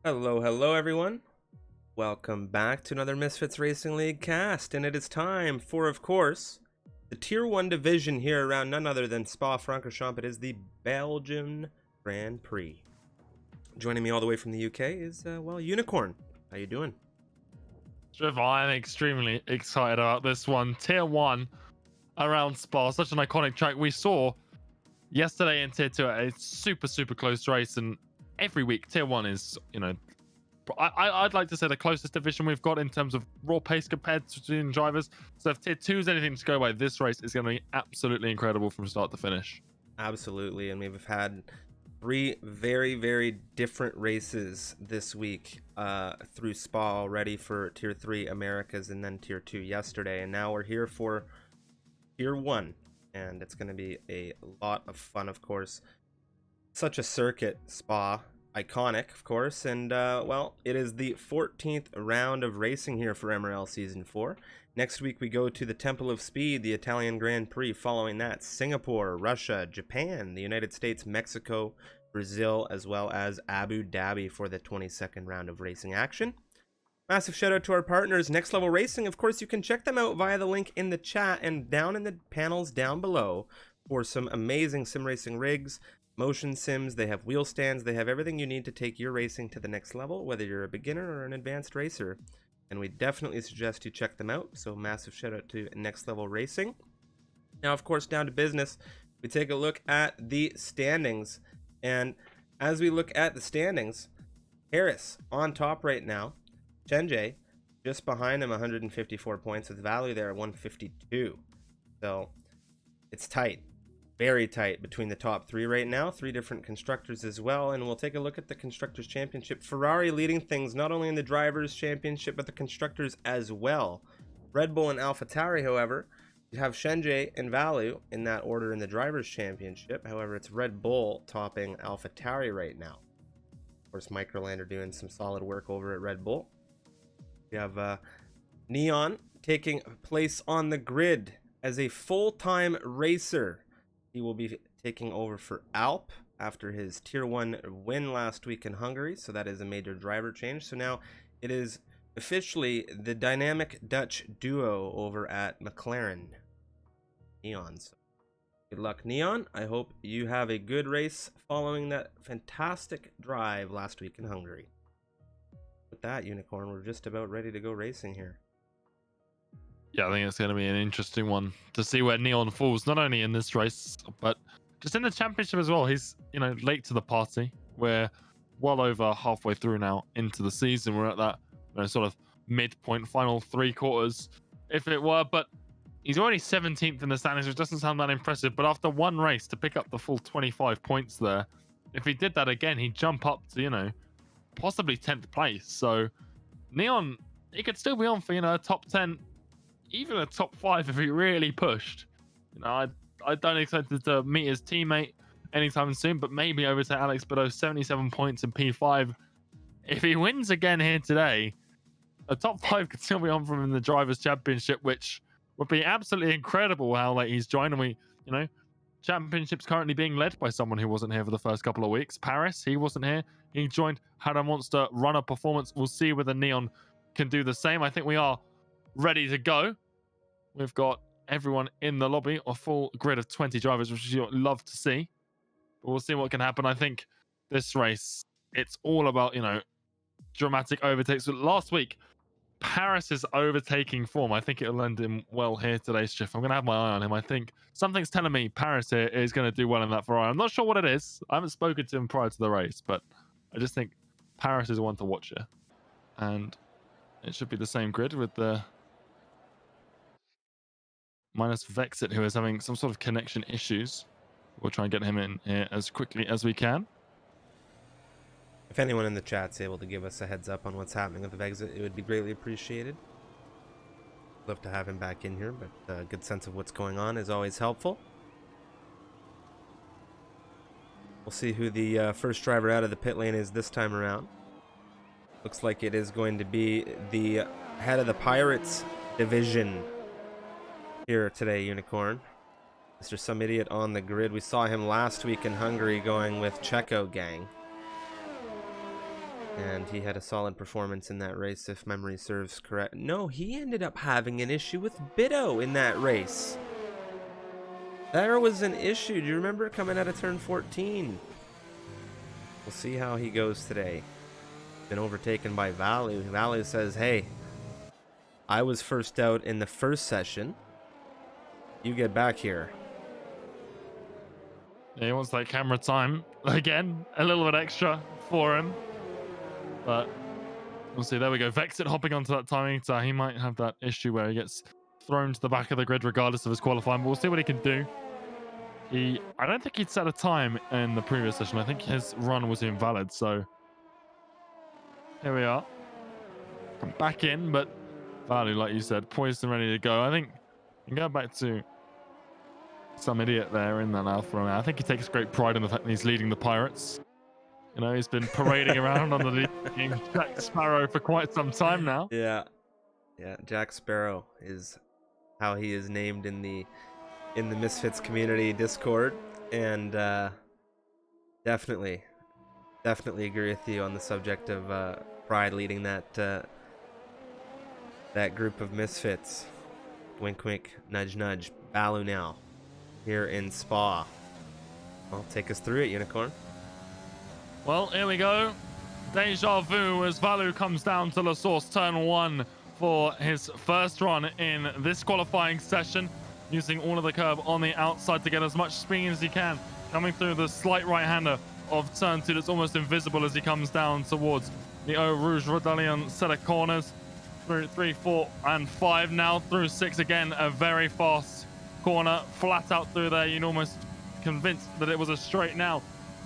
Hello everyone. Welcome back to another Misfits Racing League cast, and it is time for, of course, the Tier 1 division here around none other than Spa-Francorchamps. It is the Belgian Grand Prix. Joining me all the way from the UK is, Unicorn. How you doing? Trevor, I'm extremely excited about this one. Tier 1 around Spa, such an iconic track. We saw yesterday in Tier 2 a super close race, and every week Tier 1 is, I'd like to say the closest division we've got in terms of raw pace compared to drivers. So if Tier 2 is anything to go by, this race is going to be absolutely incredible from start to finish. Absolutely, and we've had three very different races this week through Spa already for Tier 3 Americas and then Tier 2 yesterday, and now we're here for Tier 1, and it's going to be a lot of fun, of course. Such a circuit, Spa. Iconic, of course, and well, it is the 14th round of racing here for MRL Season 4. Next week we go to the Temple of Speed, the Italian Grand Prix. Following that, Singapore, Russia, Japan, the United States, Mexico, Brazil, as well as Abu Dhabi for the 22nd round of racing action. Massive shout out to our partners, Next Level Racing. Of course, you can check them out via the link in the chat and down in the panels down below for some amazing sim racing rigs, motion sims. They have wheel stands. They have everything you need to take your racing to the next level, whether you're a beginner or an advanced racer. And we definitely suggest you check them out. So massive shout out to Next Level Racing. Now, of course, down to business, we take a look at the standings. And as we look at the standings, Harris on top right now. Chenjay just behind him, 154 points, with value there at 152. So it's tight. Very tight between the top three right now. Three different constructors as well, and we'll take a look at the Constructors Championship. Ferrari leading things not only in the Drivers Championship, but the Constructors as well. Red Bull and AlphaTauri, however, you have Chenjay and Value in that order in the Drivers Championship. However, it's Red Bull topping AlphaTauri right now. Of course, Microlander doing some solid work over at Red Bull. We have Neon taking place on the grid as a full-time racer. He will be taking over for Alp after his Tier 1 win last week in Hungary, so that is a major driver change. So now it is officially the dynamic Dutch duo over at McLaren. Neon. So good luck, Neon. I hope you have a good race following that fantastic drive last week in Hungary. With that, Unicorn, we're just about ready to go racing here. Yeah, I think it's going to be an interesting one to see where Neon falls, not only in this race, but just in the championship as well. He's, late to the party. We're well over halfway through now into the season. We're at that sort of midpoint, final three quarters, if it were. But he's already 17th in the standings, which doesn't sound that impressive. But after one race to pick up the full 25 points there, if he did that again, he'd jump up to, possibly 10th place. So Neon, he could still be on for, a top 10, even a top 5 if he really pushed. I don't expect him to meet his teammate anytime soon, but maybe over to Alex Bedeau, 77 points in P5. If he wins again here today, a top 5 could still be on from him in the Drivers' Championship, which would be absolutely incredible how late he's joined. And Championship's currently being led by someone who wasn't here for the first couple of weeks. Paris, he wasn't here. He joined, had a monster runner performance. We'll see whether Neon can do the same. I think we are ready to go. We've got everyone in the lobby, a full grid of 20 drivers, which you'd love to see. But we'll see what can happen. I think this race, it's all about, dramatic overtakes. So last week, Paris's overtaking form, I think it'll lend him well here today, Schiff. I'm going to have my eye on him. I think something's telling me Paris here is going to do well in that Ferrari. I'm not sure what it is. I haven't spoken to him prior to the race, but I just think Paris is one to watch here. And it should be the same grid with the minus Vexit, who is having some sort of connection issues. We'll try and get him in here as quickly as we can. If anyone in the chat's able to give us a heads up on what's happening with Vexit, it would be greatly appreciated. Love to have him back in here, but a good sense of what's going on is always helpful. We'll see who the first driver out of the pit lane is this time around. Looks like it is going to be the head of the Pirates division here today, Unicorn. Mr. Some Idiot on the grid. We saw him last week in Hungary going with Checo Gang. And he had a solid performance in that race, if memory serves correct. No, he ended up having an issue with Bitto in that race. There was an issue. Do you remember coming out of turn 14? We'll see how he goes today. Been overtaken by Valu. Valu says, hey, I was first out in the first session. You get back here. Yeah, he wants that camera time. Again, a little bit extra for him. But we'll see. There we go. Vexit hopping onto that timing. So he might have that issue where he gets thrown to the back of the grid regardless of his qualifying. But we'll see what he can do. I don't think he'd set a time in the previous session. I think his run was invalid. So here we are. Come back in, but Valu, like you said, poised and ready to go. I think we can go back to some idiot there in that Alfa Romeo. I think he takes great pride in the fact that he's leading the Pirates. You know, he's been parading around on the leading Jack Sparrow for quite some time now. Yeah, Jack Sparrow is how he is named in the Misfits community Discord, and definitely agree with you on the subject of pride leading that group of Misfits. Wink, wink, nudge, nudge. Balu now here in Spa. Well, take us through it, Unicorn. Well, here we go. Deja vu as Valu comes down to La Source turn 1 for his first run in this qualifying session, using all of the curb on the outside to get as much speed as he can, coming through the slight right-hander of turn 2 that's almost invisible as he comes down towards the Eau Rouge Redalion set of corners. Through 3, 4, and 5 now, through 6 again, a very fast corner, flat out through there. You're almost convinced that it was a straight now.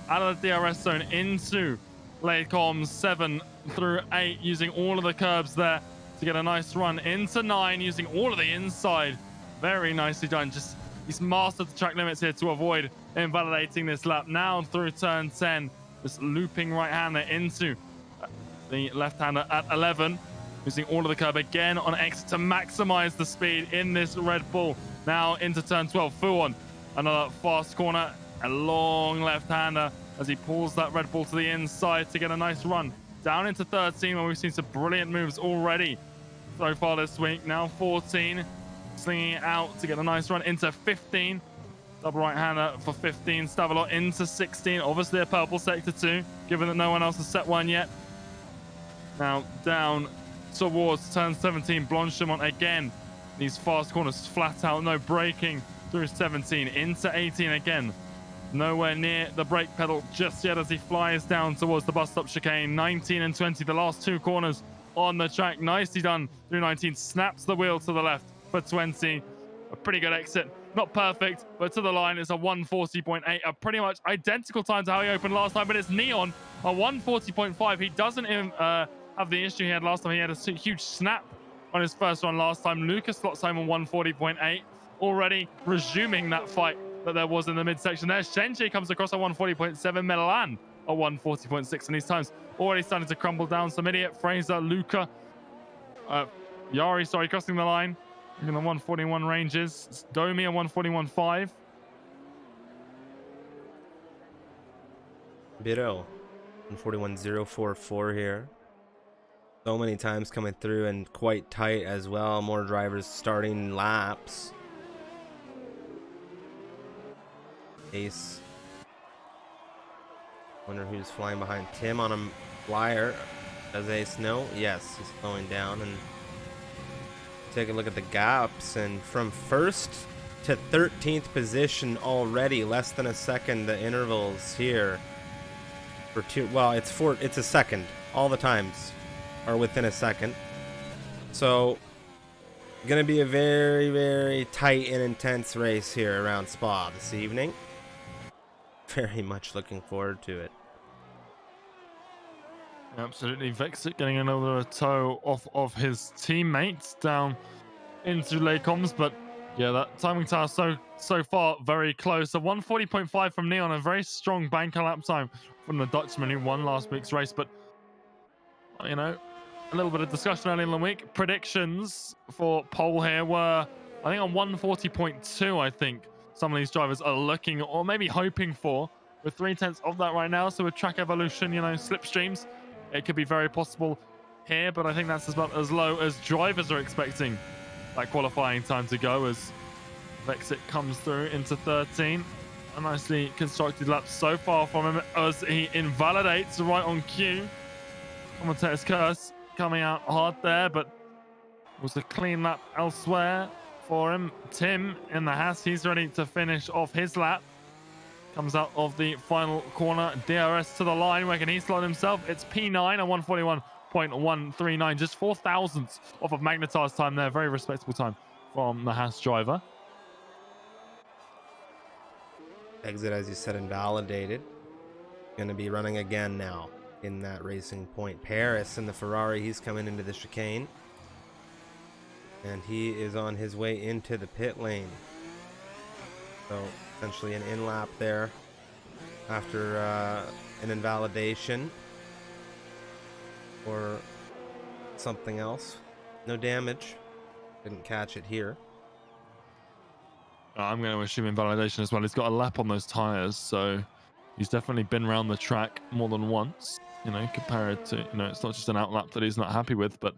Out of the DRS zone into Laycombe 7 through 8, using all of the curbs there to get a nice run into 9, using all of the inside. Very nicely done. Just he's mastered the track limits here to avoid invalidating this lap. Now through turn 10, this looping right-hander into the left-hander at 11, using all of the curb again on exit to maximize the speed in this Red Bull. Now into turn 12, Fuon, another fast corner, a long left-hander as he pulls that Red Bull to the inside to get a nice run down into 13, where we've seen some brilliant moves already so far this week. Now 14, slinging it out to get a nice run into 15. Double right-hander for 15. Stavelot into 16. Obviously a purple sector too, given that no one else has set one yet. Now down towards turn 17. Blanchimont again. These fast corners flat out, no braking through 17. Into 18 again. Nowhere near the brake pedal just yet as he flies down towards the bus stop chicane. 19 and 20, the last two corners on the track. Nicely done through 19. Snaps the wheel to the left for 20. A pretty good exit. Not perfect, but to the line. It's a 140.8, a pretty much identical time to how he opened last time, but it's Neon, a 140.5. He doesn't have the issue he had last time. He had a huge snap on his first one last time. Lucas slots home on 140.8, already resuming that fight that there was in the midsection there. Shenji comes across a 140.7, Milan a 140.6, and these times already starting to crumble down. Some idiot, Fraser, Luca, Yari, sorry, crossing the line in the 141 ranges. Domi a 141.5. Biro 141.044 here. So many times coming through and quite tight as well. More drivers starting laps. Ace. Wonder who's flying behind Tim on a flyer. Does Ace know? Yes, he's slowing down. And take a look at the gaps. And from first to 13th position already, less than a second. The intervals here for two. Well, it's a second. All the times are within a second. So gonna be a very, very tight and intense race here around Spa this evening. Very much looking forward to it. Absolutely. Vexit getting another toe off of his teammates down into Laycombs, but yeah, that timing tower so far very close. A 140.5 from Neon, a very strong banker lap time from the Dutchman who won last week's race. But you know, a little bit of discussion earlier in the week. Predictions for pole here were, I think, on 140.2. I think some of these drivers are looking or maybe hoping for, with 3/10 of that right now. So with track evolution, you know, slipstreams it could be very possible here, but I think that's about as low as drivers are expecting that qualifying time to go, as Vexit comes through into 13. A nicely constructed lap so far from him as he invalidates right on cue. Commentator's curse coming out hard there, but was a clean lap elsewhere for him. Tim in the Haas, he's ready to finish off his lap. Comes out of the final corner. DRS to the line. Where can he slot himself? It's P9 and 141.139. Just 4 thousandths off of Magnetar's time there. Very respectable time from the Haas driver. Exit, as you said, invalidated. Going to be running again now in that racing point. Paris in the Ferrari, he's coming into the chicane. And he is on his way into the pit lane. So essentially an in-lap there after an invalidation or something else. No damage. Didn't catch it here. I'm going to assume invalidation as well. He's got a lap on those tires, so he's definitely been around the track more than once. You know, compared to, you know, it's not just an out lap that he's not happy with, but,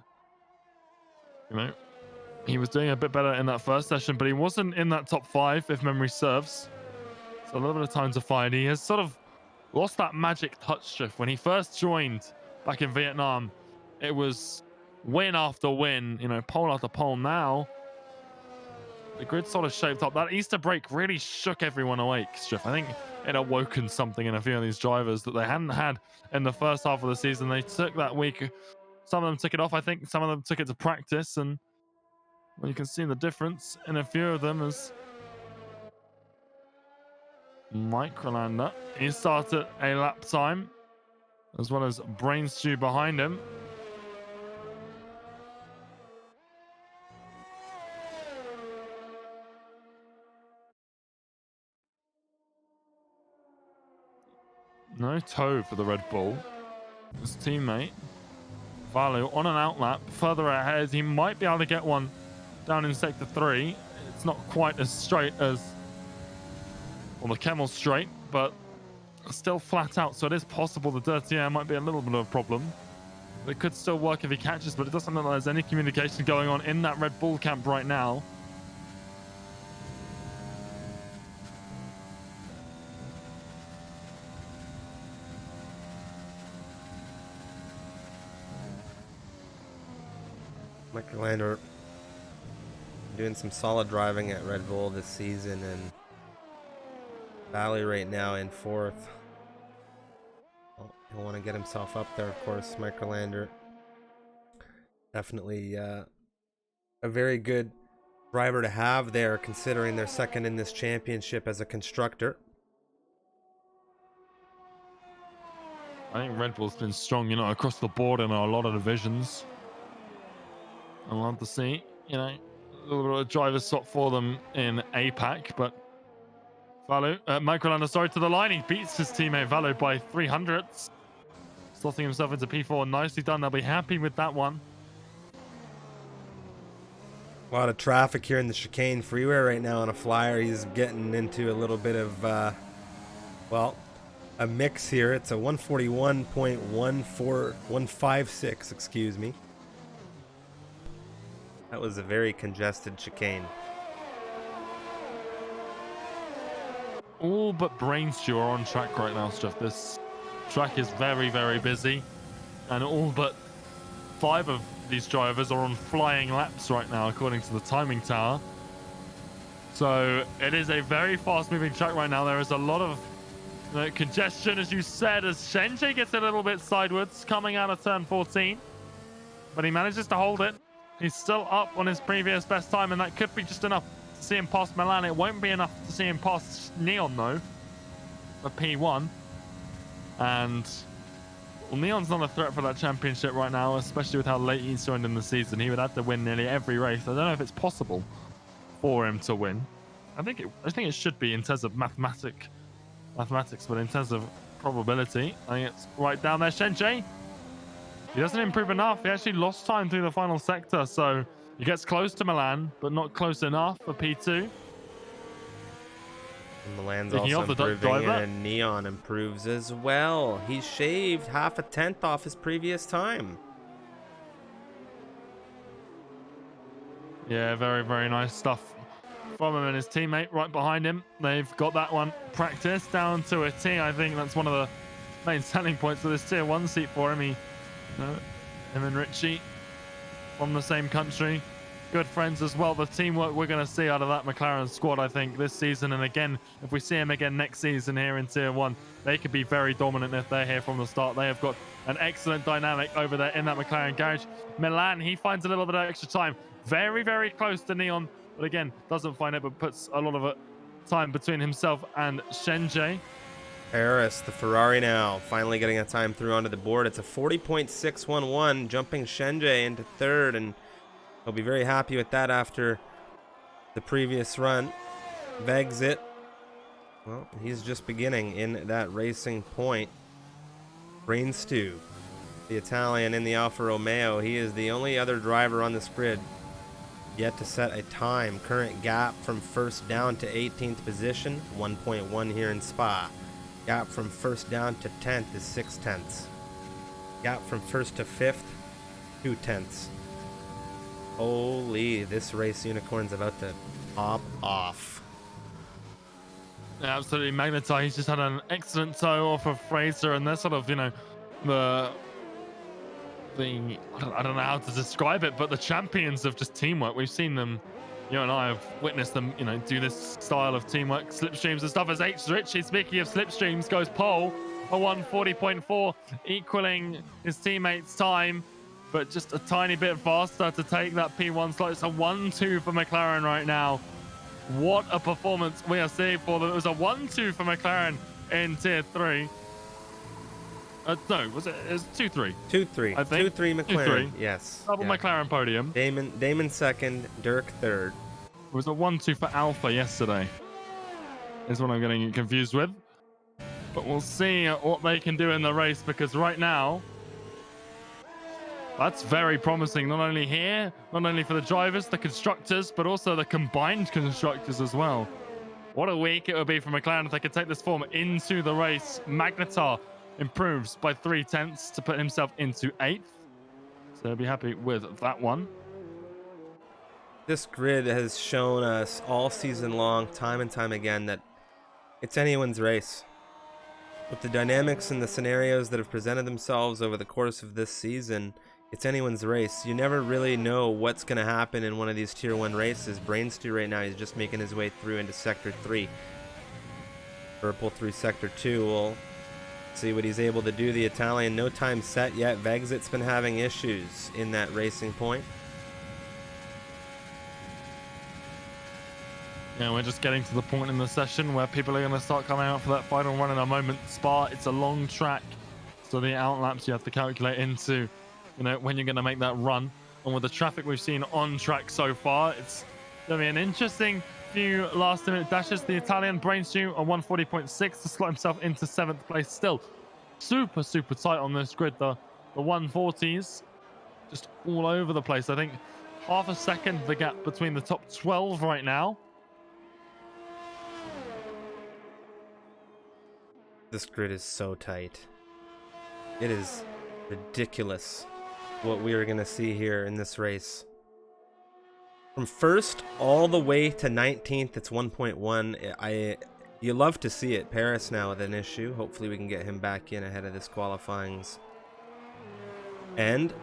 you know, he was doing a bit better in that first session, but he wasn't in that top 5, if memory serves. So a little bit of time to find. He has sort of lost that magic touch drift. When he first joined back in Vietnam, it was win after win, you know, pole after pole. Now, the grid sort of shaped up. That Easter break really shook everyone awake, Striff. I think it awoken something in a few of these drivers that they hadn't had in the first half of the season. They took that week. Some of them took it off. I think some of them took it to practice. And well, you can see the difference in a few of them as Microlander, he started a lap time, as well as Brain Stew behind him. No toe for the Red Bull. His teammate, Valu, on an out lap, further ahead. He might be able to get one down in Sector 3. It's not quite as straight as, well, the Kemel's straight, but still flat out, so it is possible the dirty air might be a little bit of a problem. It could still work if he catches, but it doesn't look like there's any communication going on in that Red Bull camp right now. Microlander doing some solid driving at Red Bull this season, and Valley right now in 4th. Well, he'll want to get himself up there, of course. Microlander, definitely a very good driver to have there, considering they're second in this championship as a constructor. I think Red Bull's been strong, you know, across the board in a lot of divisions. I love to see, you know, a little bit of driver swap for them in APAC, but Valu, Microlander, sorry, to the line. He beats his teammate Valu by 300ths, slotting himself into P4. Nicely done. They'll be happy with that one. A lot of traffic here in the chicane freeway right now on a flyer. He's getting into a little bit of, well, a mix here. It's a 141.14156, excuse me. That was a very congested chicane. All but Brain Stew are on track right now, Stuff. This track is very, very busy. And all but 5 of these drivers are on flying laps right now, according to the timing tower. So it is a very fast-moving track right now. There is a lot of congestion, as you said, as Shenji gets a little bit sideways coming out of turn 14. But he manages to hold it. He's still up on his previous best time, and that could be just enough to see him past Milan. It won't be enough to see him past Neon, though, for P1. And well, Neon's not a threat for that championship right now, especially with how late he's joined in the season. He would have to win nearly every race. I don't know if it's possible for him to win. I think it should be in terms of mathematics, but in terms of probability, I think it's right down there. Shenji, he doesn't improve enough. He actually lost time through the final sector, so he gets close to Milan, but not close enough for P2. Milan's Speaking also of the improving, driver, and Neon improves as well. He shaved half a tenth off his previous time. yeah, very, very nice stuff from him and his teammate right behind him. They've got that one practiced down to a T. I think that's one of the main selling points of this tier 1 seat for him. Him and Richie from the same country, good friends as well. The teamwork we're going to see out of that McLaren squad, I think, this season, and again, if we see him again next season here in tier 1, they could be very dominant if they're here from the start. They have got an excellent dynamic over there in that McLaren garage. Milan, he finds a little bit of extra time, very, very close to Neon, but again, doesn't find it, but puts a lot of time between himself and Shenjie. Harris, the Ferrari now, finally getting a time through onto the board. It's a 40.611, jumping Shenjie into third, and he'll be very happy with that after the previous run. Vegzit, well, he's just beginning in that Racing Point. Brain Stew, the Italian in the Alfa Romeo, he is the only other driver on this grid yet to set a time. Current gap from first down to 18th position, 1.1 here in Spa. Gap from first down to 10th is 6 tenths. Gap from first to 5th, 2 tenths. Holy, this race unicorn's about to pop off. Yeah, absolutely magnetized. He's just had an excellent tow off of Fraser, and they're sort of, the I don't know how to describe it, but the champions of just teamwork. We've seen them, you and I have witnessed them, do this style of teamwork, slipstreams and stuff. As Richie, speaking of slipstreams, goes pole, a 140.4, equaling his teammates' time, but just a tiny bit faster to take that P1 slot. It's a 1-2 for McLaren right now. What a performance we are seeing for them. It was a 1-2 for McLaren in tier 3. No, was it? It was 2-3. 2-3. I think 2-3 McLaren. 2-3. Yes. Double yeah. McLaren podium. Damon second, Dirk third. It was a 1-2 for Alpha yesterday. Is what I'm getting confused with. But we'll see what they can do in the race, because right now, that's very promising. Not only here, not only for the drivers, the constructors, but also the combined constructors as well. What a week it would be for McLaren if they could take this form into the race. Magnetar improves by 3 tenths to put himself into 8th. So I'll be happy with that one. This grid has shown us all season long, time and time again, that it's anyone's race. With the dynamics and the scenarios that have presented themselves over the course of this season, it's anyone's race. You never really know what's going to happen in one of these tier 1 races. Brainstew right now, he's just making his way through into sector 3. Purple through sector 2. We'll see what he's able to do. The Italian, no time set yet. Vegzit's been having issues in that Racing Point. Yeah, we're just getting to the point in the session where people are going to start coming out for that final run in a moment. Spa, it's a long track, so the outlaps you have to calculate into, when you're going to make that run. And with the traffic we've seen on track so far, it's going to be an interesting few last-minute dashes. The Italian Brainstew a 140.6 to slot himself into 7th place. Still super, super tight on this grid. The 140s just all over the place. I think half a second the gap between the top 12 right now. This grid is so tight. It is ridiculous what we are going to see here in this race. From first all the way to 19th, it's 1.1. You love to see it. Paris now with an issue. Hopefully we can get him back in ahead of this qualifying's end.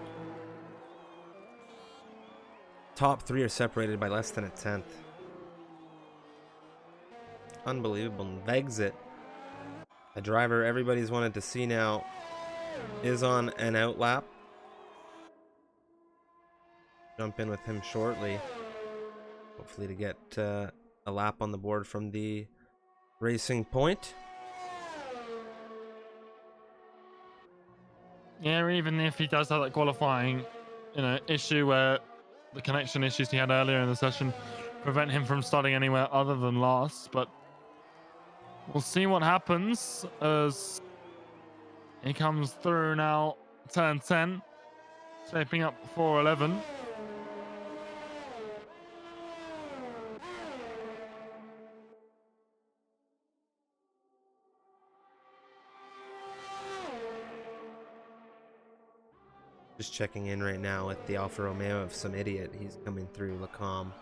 Top 3 are separated by less than a tenth. Unbelievable. Vegzit, a driver everybody's wanted to see now, is on an outlap. Jump in with him shortly. Hopefully to get a lap on the board from the Racing Point. Yeah, even if he does have that qualifying, issue where the connection issues he had earlier in the session prevent him from starting anywhere other than last, but we'll see what happens as he comes through now. Turn 10, shaping up for 11. Just checking in right now with the Alfa Romeo of some idiot. He's coming through Lacombe.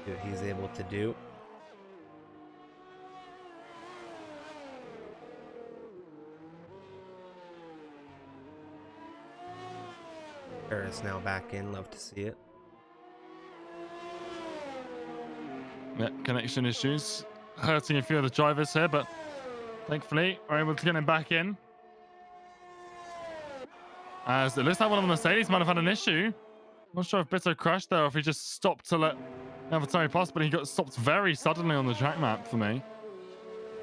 See what he's able to do. Paris now back in. Love to see it. Yeah, connection issues hurting a few of the drivers here, but thankfully we're able to get him back in. As it looks like one of the Mercedes might have had an issue. Not sure if Bitto crashed there or if he just stopped to let Navatari pass, but he got stopped very suddenly on the track map for me.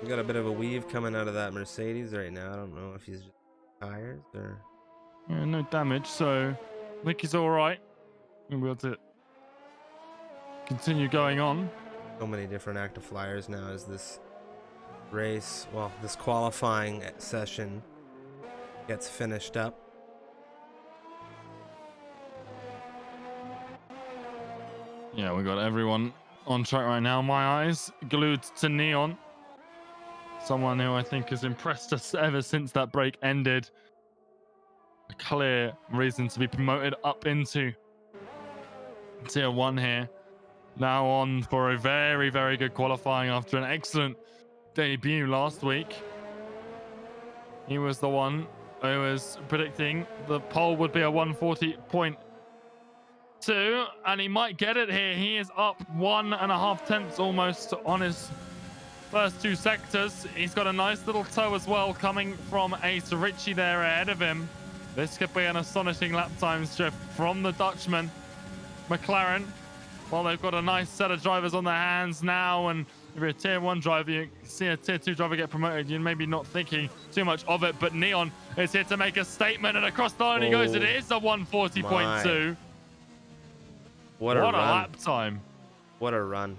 We got a bit of a weave coming out of that Mercedes right now. I don't know if he's just tires or... Yeah, no damage, so I think he's all right. We'll be able to continue going on. So many different active flyers now as this race, well, this qualifying session gets finished up. Yeah, we got everyone on track right now. My eyes glued to Neon. Someone who I think has impressed us ever since that break ended. A clear reason to be promoted up into Tier 1 here. Now on for a very, very good qualifying after an excellent debut last week. He was the one who was predicting the pole would be a 140.2, and he might get it here. He is up 1.5 tenths almost on his first two sectors. He's got a nice little tow as well coming from Ace Ritchie there ahead of him. This could be an astonishing lap time shift from the Dutchman, McLaren. Well, they've got a nice set of drivers on their hands now, and if you're a Tier 1 driver, you see a Tier 2 driver get promoted, you're maybe not thinking too much of it, but Neon is here to make a statement, and across the line he goes. It is a 140.2. What a run. Lap time. What a run.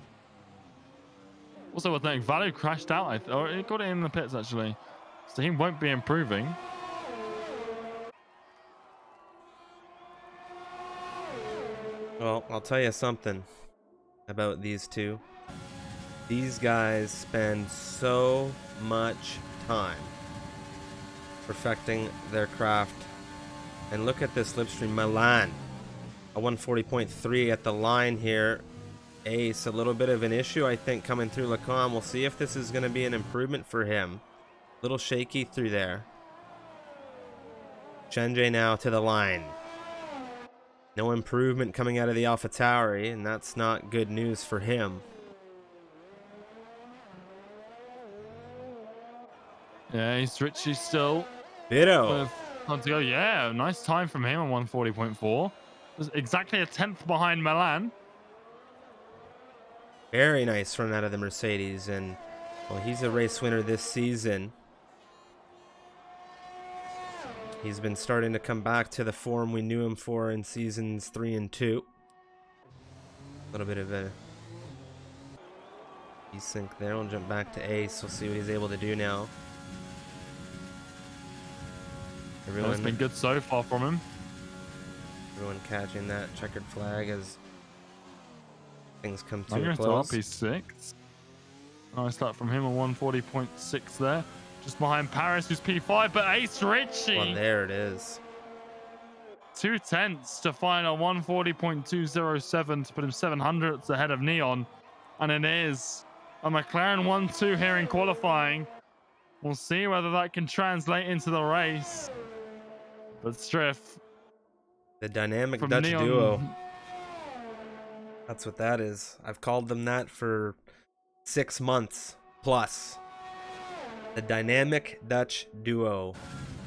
Also, I think Valu crashed out, or he got it in the pits, actually. So he won't be improving. Well, I'll tell you something about these two. These guys spend so much time perfecting their craft. And look at this slipstream. Milan, a 140.3 at the line here. Ace, a little bit of an issue, I think, coming through Lacombe. We'll see if this is going to be an improvement for him. A little shaky through there. Chenje now to the line. No improvement coming out of the AlphaTauri, and that's not good news for him. Yeah, he's Richie still. Bitto. On to go. Yeah, nice time from him on 140.4. Was exactly a tenth behind Milan. Very nice run out of the Mercedes, and well, he's a race winner this season. He's been starting to come back to the form we knew him for in seasons 3 and 2. A little bit of a desync there. We'll jump back to Ace. We'll see what he's able to do now. It's been good so far from him. Everyone catching that checkered flag as things come to a Top close. P6. Nice start from him on 140.6 there. Just behind Paris, who's P5, but Ace Ritchie. Well, there it is. 2 tenths to final 140.207 to put him 700ths ahead of Neon. And it is a McLaren 1-2 here in qualifying. We'll see whether that can translate into the race. But Striff. The dynamic from Dutch Neon. duo. That's what that is. I've called them that for 6 months plus. The dynamic Dutch duo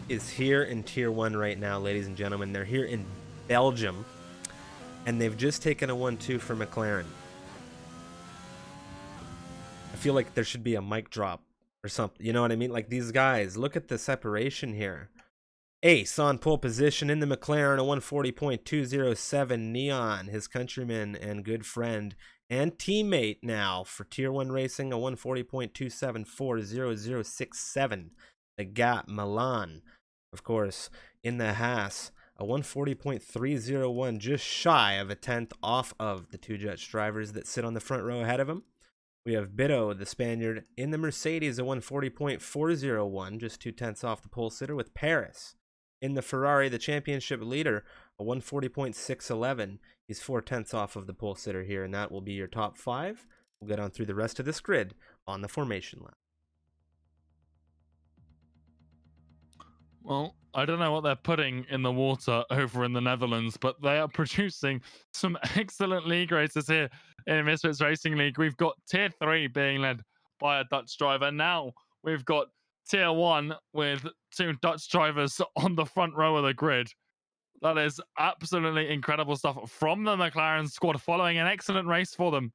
is here in Tier 1 right now, ladies and gentlemen. They're here in Belgium, and they've just taken a 1-2 for McLaren. I feel like there should be a mic drop or something. You know what I mean? Like, these guys, look at the separation here. Ace on pole position in the McLaren, a 140.207. Neon, his countryman and good friend and teammate now for Tier 1 Racing, a 140.274. The gap, Milan, of course, in the Haas, a 140.301, just shy of a tenth off of the two Dutch drivers that sit on the front row ahead of him. We have Bitto, the Spaniard, in the Mercedes, a 140.401, just 2 tenths off the pole sitter, with Paris in the Ferrari, the championship leader, a 140.611. He's 4/10 off of the pole sitter here, and that will be your top 5. We'll get on through the rest of this grid on the formation lap. Well, I don't know what they're putting in the water over in the Netherlands, but they are producing some excellent league races here in Misfits Racing League. We've got Tier 3 being led by a Dutch driver. Now we've got Tier 1 with 2 Dutch drivers on the front row of the grid. That is absolutely incredible stuff from the McLaren squad, following an excellent race for them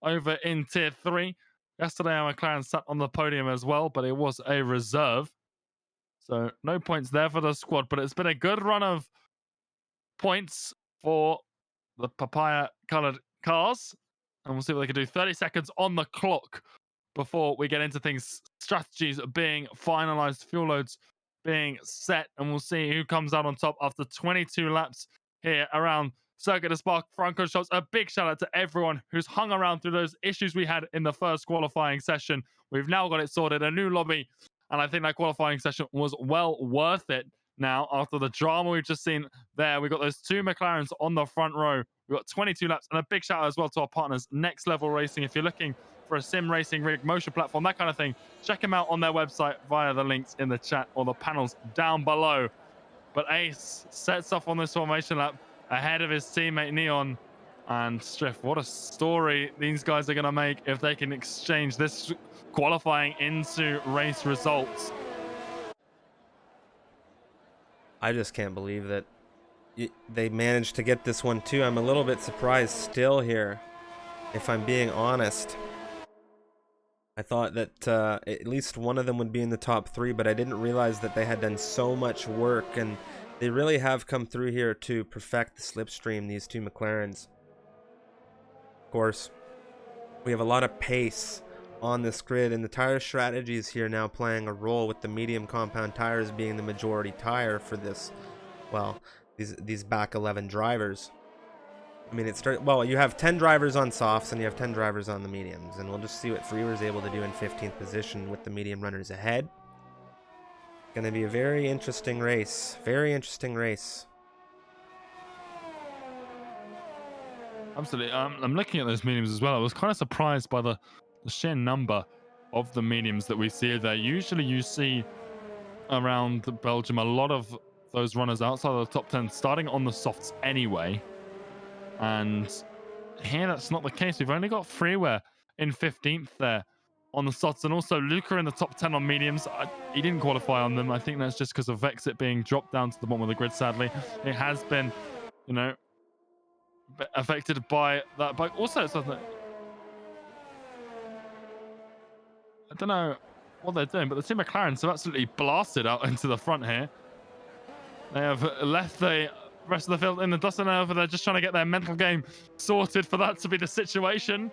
over in Tier 3. Yesterday, our McLaren sat on the podium as well, but it was a reserve. So no points there for the squad, but it's been a good run of points for the papaya-colored cars. And we'll see what they can do. 30 seconds on the clock before we get into things. Strategies being finalized, fuel loads being set, and we'll see who comes out on top after 22 laps here around Circuit de Spa Francorchamps. A big shout out to everyone who's hung around through those issues we had in the first qualifying session. We've now got it sorted, a new lobby, and I think that qualifying session was well worth it now after the drama we've just seen there. We've got those 2 McLarens on the front row. We've got 22 laps, and a big shout out as well to our partners, Next Level Racing. If you're looking for a sim racing rig, motion platform, that kind of thing, check them out on their website via the links in the chat or the panels down below. But Ace sets off on this formation lap ahead of his teammate Neon and Striff. What a story these guys are going to make if they can exchange this qualifying into race results. I just can't believe that they managed to get this one too. I'm a little bit surprised still here, if I'm being honest. I thought that at least one of them would be in the top 3, but I didn't realize that they had done so much work, and they really have come through here to perfect the slipstream, these 2 McLarens. Of course, we have a lot of pace on this grid, and the tire strategy is here now playing a role, with the medium compound tires being the majority tire for this, well, these back 11 drivers. I mean, well, you have 10 drivers on softs and you have 10 drivers on the mediums, and we'll just see what Freewer's able to do in 15th position with the medium runners ahead. Gonna be a very interesting race. Very interesting race. Absolutely. I'm looking at those mediums as well. I was kind of surprised by the sheer number of the mediums that we see there. Usually you see around Belgium a lot of those runners outside of the top 10 starting on the softs anyway. And here that's not the case. We've only got Freeware in 15th there on the softs, and also Luca in the top 10 on mediums. He didn't qualify on them. I think that's just because of Vexit being dropped down to the bottom of the grid, sadly. It has been, you know, affected by that bike. Also, something, I don't know what they're doing, but the 2 McLarens have absolutely blasted out into the front here. They have left the rest of the field in the dust, and over. They're just trying to get their mental game sorted for that to be the situation.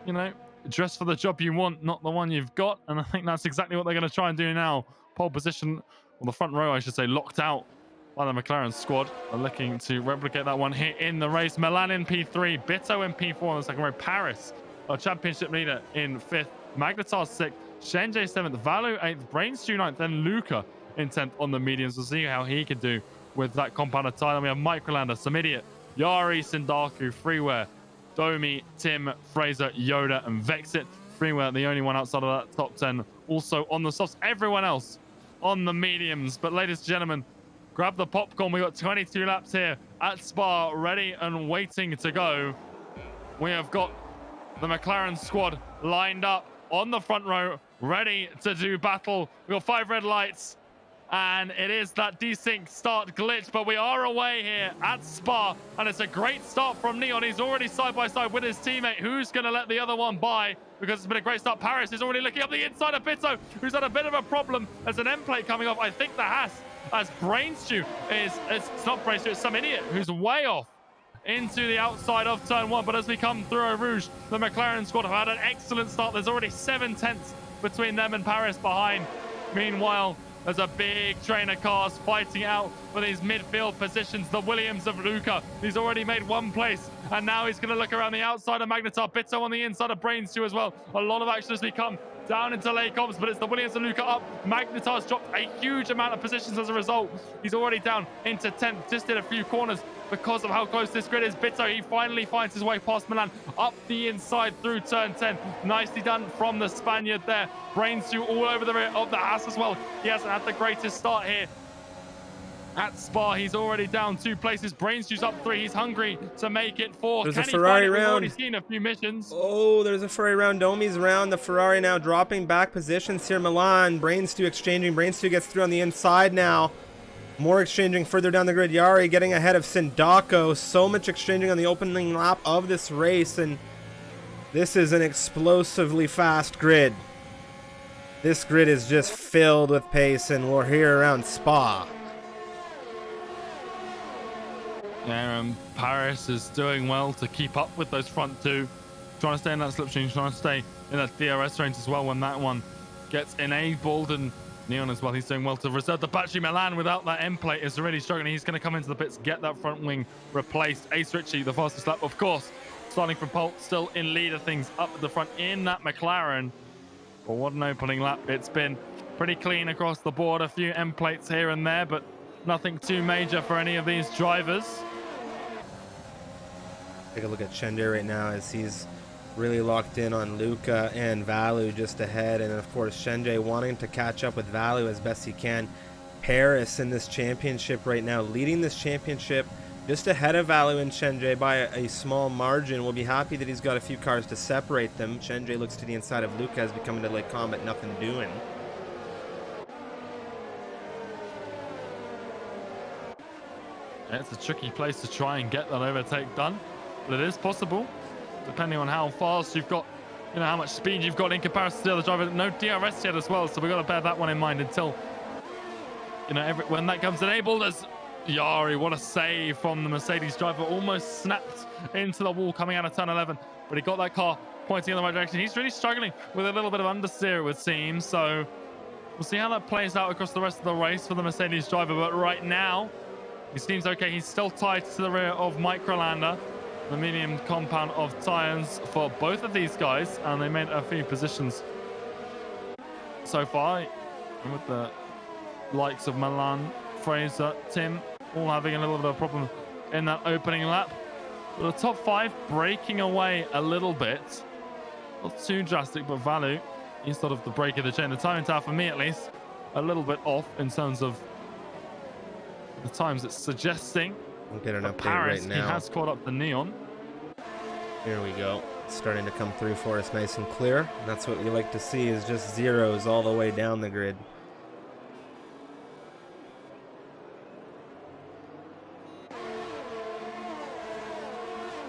You know, dress for the job you want, not the one you've got. And I think that's exactly what they're going to try and do now. Pole position, or the front row, I should say, locked out by the McLaren squad. Are looking to replicate that one here in the race. Milan in P3, Bitto in P4 on the second row. Paris, our championship leader, in 5th. Magnetar 6th. Shenjay 7th. Valu 8th. Brainstew 9th. Then Luca in 10th on the mediums. We'll see how he can do with that compounded tire. And we have Microlander, Samidiot, Yari, Sindaku, Freeware, Domi, Tim, Fraser, Yoda, and Vexit. Freeware, the only one outside of that top 10. Also on the softs, everyone else on the mediums. But ladies and gentlemen, grab the popcorn. We got 22 laps here at Spa, ready and waiting to go. We have got the McLaren squad lined up on the front row, ready to do battle. We've got 5 red lights, and it is that desync start glitch, but we are away here at Spa, and it's a great start from Neon. He's already side by side with his teammate. Who's going to let the other one by? Because it's been a great start. Paris is already looking up the inside of Bitto, who's had a bit of a problem. There's an end plate coming off. I think the Haas, as Brainstew it's not Brainstew, it's some idiot who's way off into the outside of turn 1. But as we come through Eau Rouge, the McLaren squad have had an excellent start. There's already 7 tenths between them and Paris behind. Meanwhile, there's a big train of cars fighting out for these midfield positions. The Williams of Luca, he's already made 1 place, and now he's going to look around the outside of Magnetar. Bitto on the inside of Brainstew as well. A lot of action as we come down into late comps, but it's the Williams and Luca up. Magnetar's dropped a huge amount of positions as a result. He's already down into 10th, just in a few corners because of how close this grid is. Bito, he finally finds his way past Milan, up the inside through turn 10. Nicely done from the Spaniard there. Brainstew all over the rear of the Haas as well. He hasn't had the greatest start here at Spa. He's already down 2 places. Brainstew's up 3. He's hungry to make it 4. There's Can a he Ferrari find it? We've round. already seen a few missions. Oh, there's a Ferrari round. Domi's round. The Ferrari now dropping back positions here. Milan. Brainstew exchanging. Brainstew gets through on the inside now. More exchanging further down the grid. Yari getting ahead of Sindako. So much exchanging on the opening lap of this race, and this is an explosively fast grid. This grid is just filled with pace, and we're here around Spa. Yeah, Paris is doing well to keep up with those front 2. Trying to stay in that slipstream, trying to stay in that DRS range as well when that one gets enabled. And Neon as well, he's doing well to reserve the battery. Milan without that end plate is already struggling. He's going to come into the pits, get that front wing replaced. Ace Ritchie, the fastest lap, of course, starting from pole, still in lead of things up at the front in that McLaren. But what an opening lap it's been. Pretty clean across the board. A few end plates here and there, but nothing too major for any of these drivers. Take a look at Chende right now as he's really locked in on Luca and Valu just ahead, and of course Chende wanting to catch up with Valu as best he can. Paris in this championship right now, leading this championship just ahead of Valu and Chende by a small margin. We'll be happy that he's got a few cars to separate them. Chende looks to the inside of Luca as we come into late combat, nothing doing. It's a tricky place to try and get that overtake done, but it is possible, depending on how fast you've got, you know, how much speed you've got in comparison to the other driver. No DRS yet as well, so we've got to bear that one in mind until, you know, when that comes enabled. As Yari, what a save from the Mercedes driver, almost snapped into the wall coming out of turn 11, but he got that car pointing in the right direction. He's really struggling with a little bit of understeer, it would seem, so we'll see how that plays out across the rest of the race for the Mercedes driver. But right now, he seems okay. He's still tied to the rear of Microlander, the medium compound of tires for both of these guys, and they made a few positions so far. And with the likes of Milan, Fraser, Tim, all having a little bit of a problem in that opening lap. But the top 5 breaking away a little bit. Not too drastic, but Valu, he's sort of the break of the chain. The timing tower, for me at least, a little bit off in terms of the times it's suggesting. We'll get an update Paris, right now. he has caught up the Neon. Here we go. It's starting to come through for us nice and clear. And that's what we like to see, is just zeros all the way down the grid.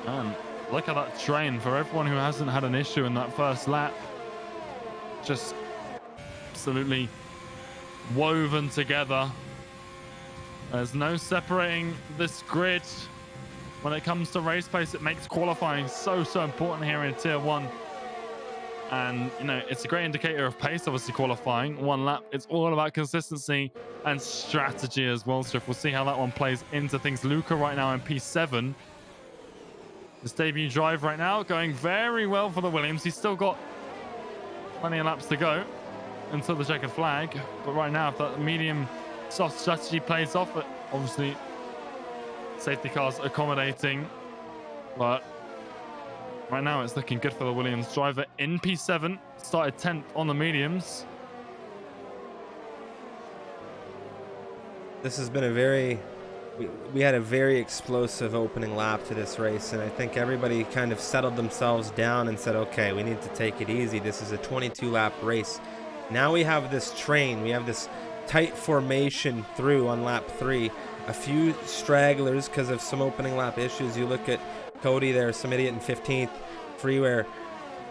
And look at that train for everyone who hasn't had an issue in that first lap. Just absolutely woven together. There's no separating this grid. When it comes to race pace, it makes qualifying so important here in Tier 1. And, you know, it's a great indicator of pace, obviously, qualifying. One lap, it's all about consistency and strategy as well. So we'll see how that one plays into things. Luca right now in P7. His debut drive right now going very well for the Williams. He's still got plenty of laps to go until the checkered flag. But right now, if that medium soft strategy plays off, it obviously safety cars accommodating. But right now, it's looking good for the Williams driver in P7. Started 10th on the mediums. This has been a very... We had a very explosive opening lap to this race, and I think everybody kind of settled themselves down and said, okay, we need to take it easy. This is a 22-lap race. Now we have this train. We have this tight formation through on lap 3. A few stragglers because of some opening lap issues. You look at Cody there, some idiot in 15th. Freeware.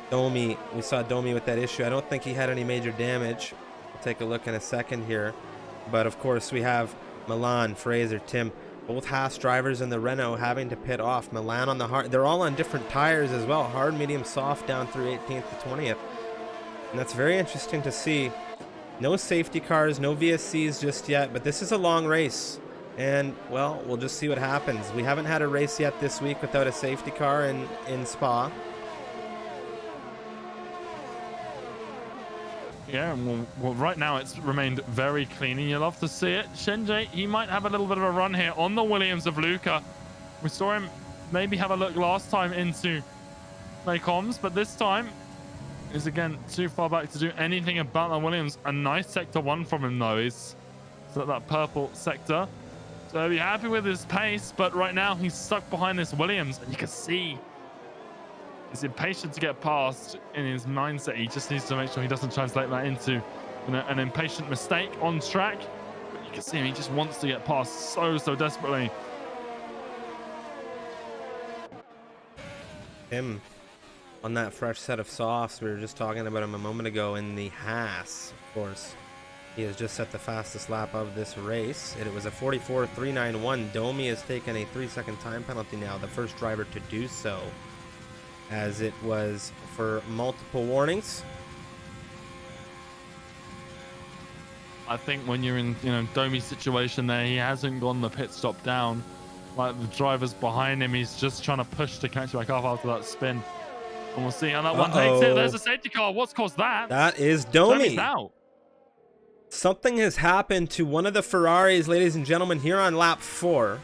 Domi, we saw Domi with that issue. I don't think he had any major damage. We'll take a look in a second here. But of course we have Milan, Fraser, Tim, both Haas drivers in the Renault having to pit off. Milan on the hard. They're all on different tires as well. Hard, medium, soft down through 18th to 20th. And that's very interesting to see. No safety cars, no VSCs just yet, but this is a long race. And, well, we'll just see what happens. We haven't had a race yet this week without a safety car in Spa. Yeah, well, right now it's remained very clean, and you love to see it. Shinji, he might have a little bit of a run here on the Williams of Luca. We saw him maybe have a look last time into Maycoms, but this time is again too far back to do anything about that Williams. A nice sector 1 from him though. He's at that purple sector, so he'll be happy with his pace, but right now he's stuck behind this Williams, and you can see he's impatient to get past. In his mindset, he just needs to make sure he doesn't translate that into an impatient mistake on track. But you can see him, he just wants to get past so desperately. Him on that fresh set of softs. We were just talking about him a moment ago in the Haas, of course. He has just set the fastest lap of this race. It was a 44.391. Domi has taken a 3-second time penalty now, the first driver to do so, as it was for multiple warnings. I think when you're in, Domi's situation there, he hasn't gone the pit stop down. Like the driver's behind him, he's just trying to push to catch back up after that spin. And we'll see how that one takes it. There's a safety car. What's caused that? That is Domi. Domi's out. Something has happened to one of the Ferraris, ladies and gentlemen, here on lap 4.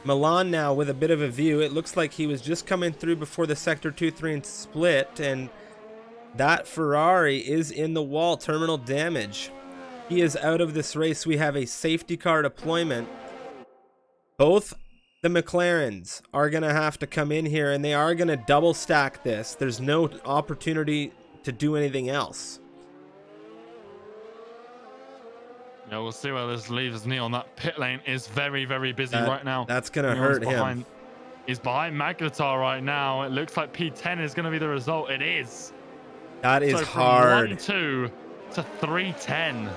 Milan now with a bit of a view. It looks like he was just coming through before the sector 2-3 and split, and that Ferrari is in the wall. Terminal damage. He is out of this race. We have a safety car deployment. Both the McLarens are going to have to come in here, and they are going to double stack this. There's no opportunity to do anything else. Yeah, we'll see where this leaves Neon. That pit lane is very busy right now. That's going to hurt him. He's behind Magnetar right now. It looks like P10 is going to be the result. It is. That is so hard. From 1-2 to 310.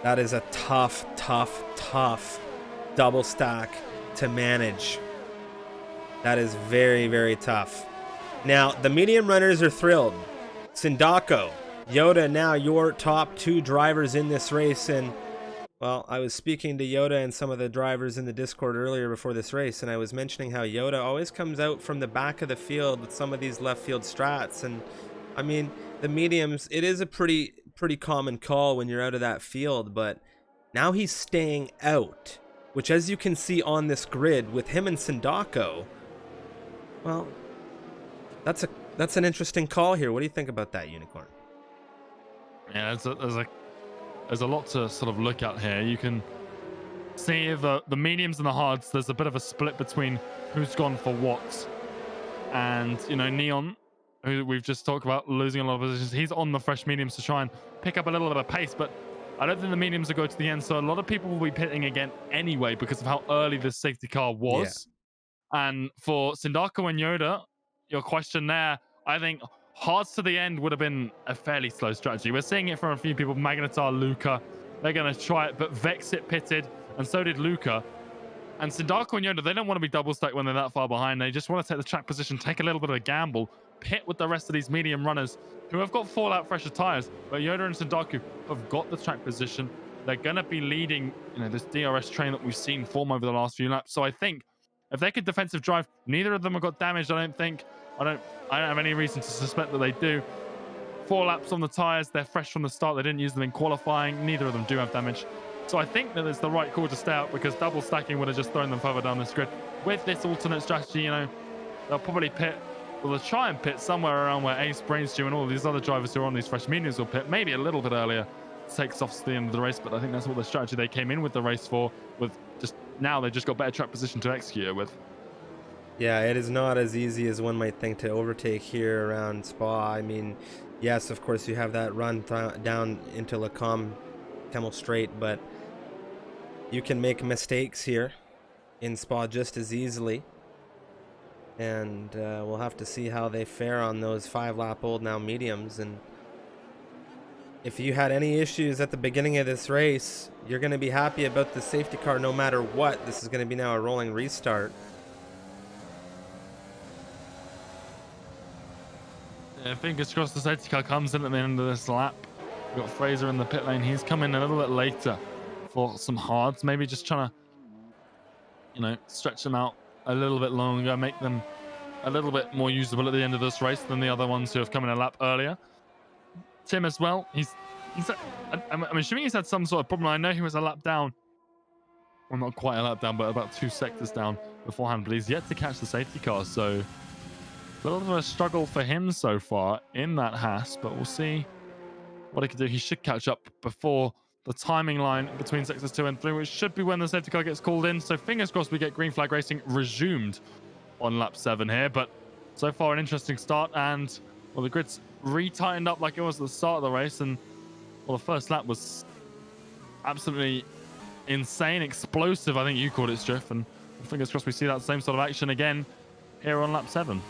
That is a tough double stack to manage. That is very tough. Now, the medium runners are thrilled. Sindako, Yoda, now your top 2 drivers in this race. And, well, I was speaking to Yoda and some of the drivers in the Discord earlier before this race, and I was mentioning how Yoda always comes out from the back of the field with some of these left field strats. And, I mean, the mediums, it is a pretty common call when you're out of that field, but now he's staying out, which, as you can see on this grid with him and Sindako, well, that's an interesting call here. What do you think about that, Unicorn? Yeah, there's a lot to sort of look at here. You can see the mediums and the hards. There's a bit of a split between who's gone for what, and Neon, who we've just talked about losing a lot of positions, he's on the fresh mediums to try and pick up a little bit of pace, but I don't think the mediums will go to the end, so a lot of people will be pitting again anyway because of how early this safety car was. Yeah. And for Sindako and Yoda, your question there, I think hards to the end would have been a fairly slow strategy. We're seeing it from a few people. Magnetar, Luca, they're going to try it, but Vexit pitted, and so did Luca. And Sindako and Yoda, they don't want to be double stacked when they're that far behind. They just want to take the track position, take a little bit of a gamble, pit with the rest of these medium runners who have got Fallout fresher tires. But Yoda and Sindako have got the track position. They're going to be leading, this DRS train that we've seen form over the last few laps. So I think if they could defensive drive, neither of them have got damaged. I don't have any reason to suspect that they do. 4 laps on the tires. They're fresh from the start. They didn't use them in qualifying. Neither of them do have damage. So I think that it's the right call to stay out because double stacking would have just thrown them further down this grid. With this alternate strategy, they'll probably pit, well, they'll try and pit somewhere around where Ace, Brainstew, and all these other drivers who are on these fresh mediums will pit, maybe a little bit earlier, take softs to the end of the race. But I think that's what the strategy they came in with the race for. With just now, they've just got better track position to execute it with. Yeah, it is not as easy as one might think to overtake here around Spa. I mean, yes, of course, you have that run down into Le Camel Straight, but you can make mistakes here in Spa just as easily. And we'll have to see how they fare on those 5-lap-old now mediums. And if you had any issues at the beginning of this race, you're going to be happy about the safety car no matter what. This is going to be now a rolling restart. Yeah, fingers crossed the safety car comes in at the end of this lap. We've got Fraser in the pit lane. He's coming a little bit later for some hards, maybe just trying to, stretch them out a little bit longer, make them a little bit more usable at the end of this race than the other ones who have come in a lap earlier. Tim as well. I'm assuming he's had some sort of problem. I know he was a lap down. Well, not quite a lap down, but about 2 sectors down beforehand. But he's yet to catch the safety car. So a little bit of a struggle for him so far in that Haas. But we'll see what he can do. He should catch up before the timing line between sectors 2 and 3, which should be when the safety car gets called in. So fingers crossed we get green flag racing resumed on lap 7 here. But so far an interesting start, and well, the grid's re-tightened up like it was at the start of the race, and well, the first lap was absolutely insane, explosive, I think you called it, Striff, and fingers crossed we see that same sort of action again here on lap 7.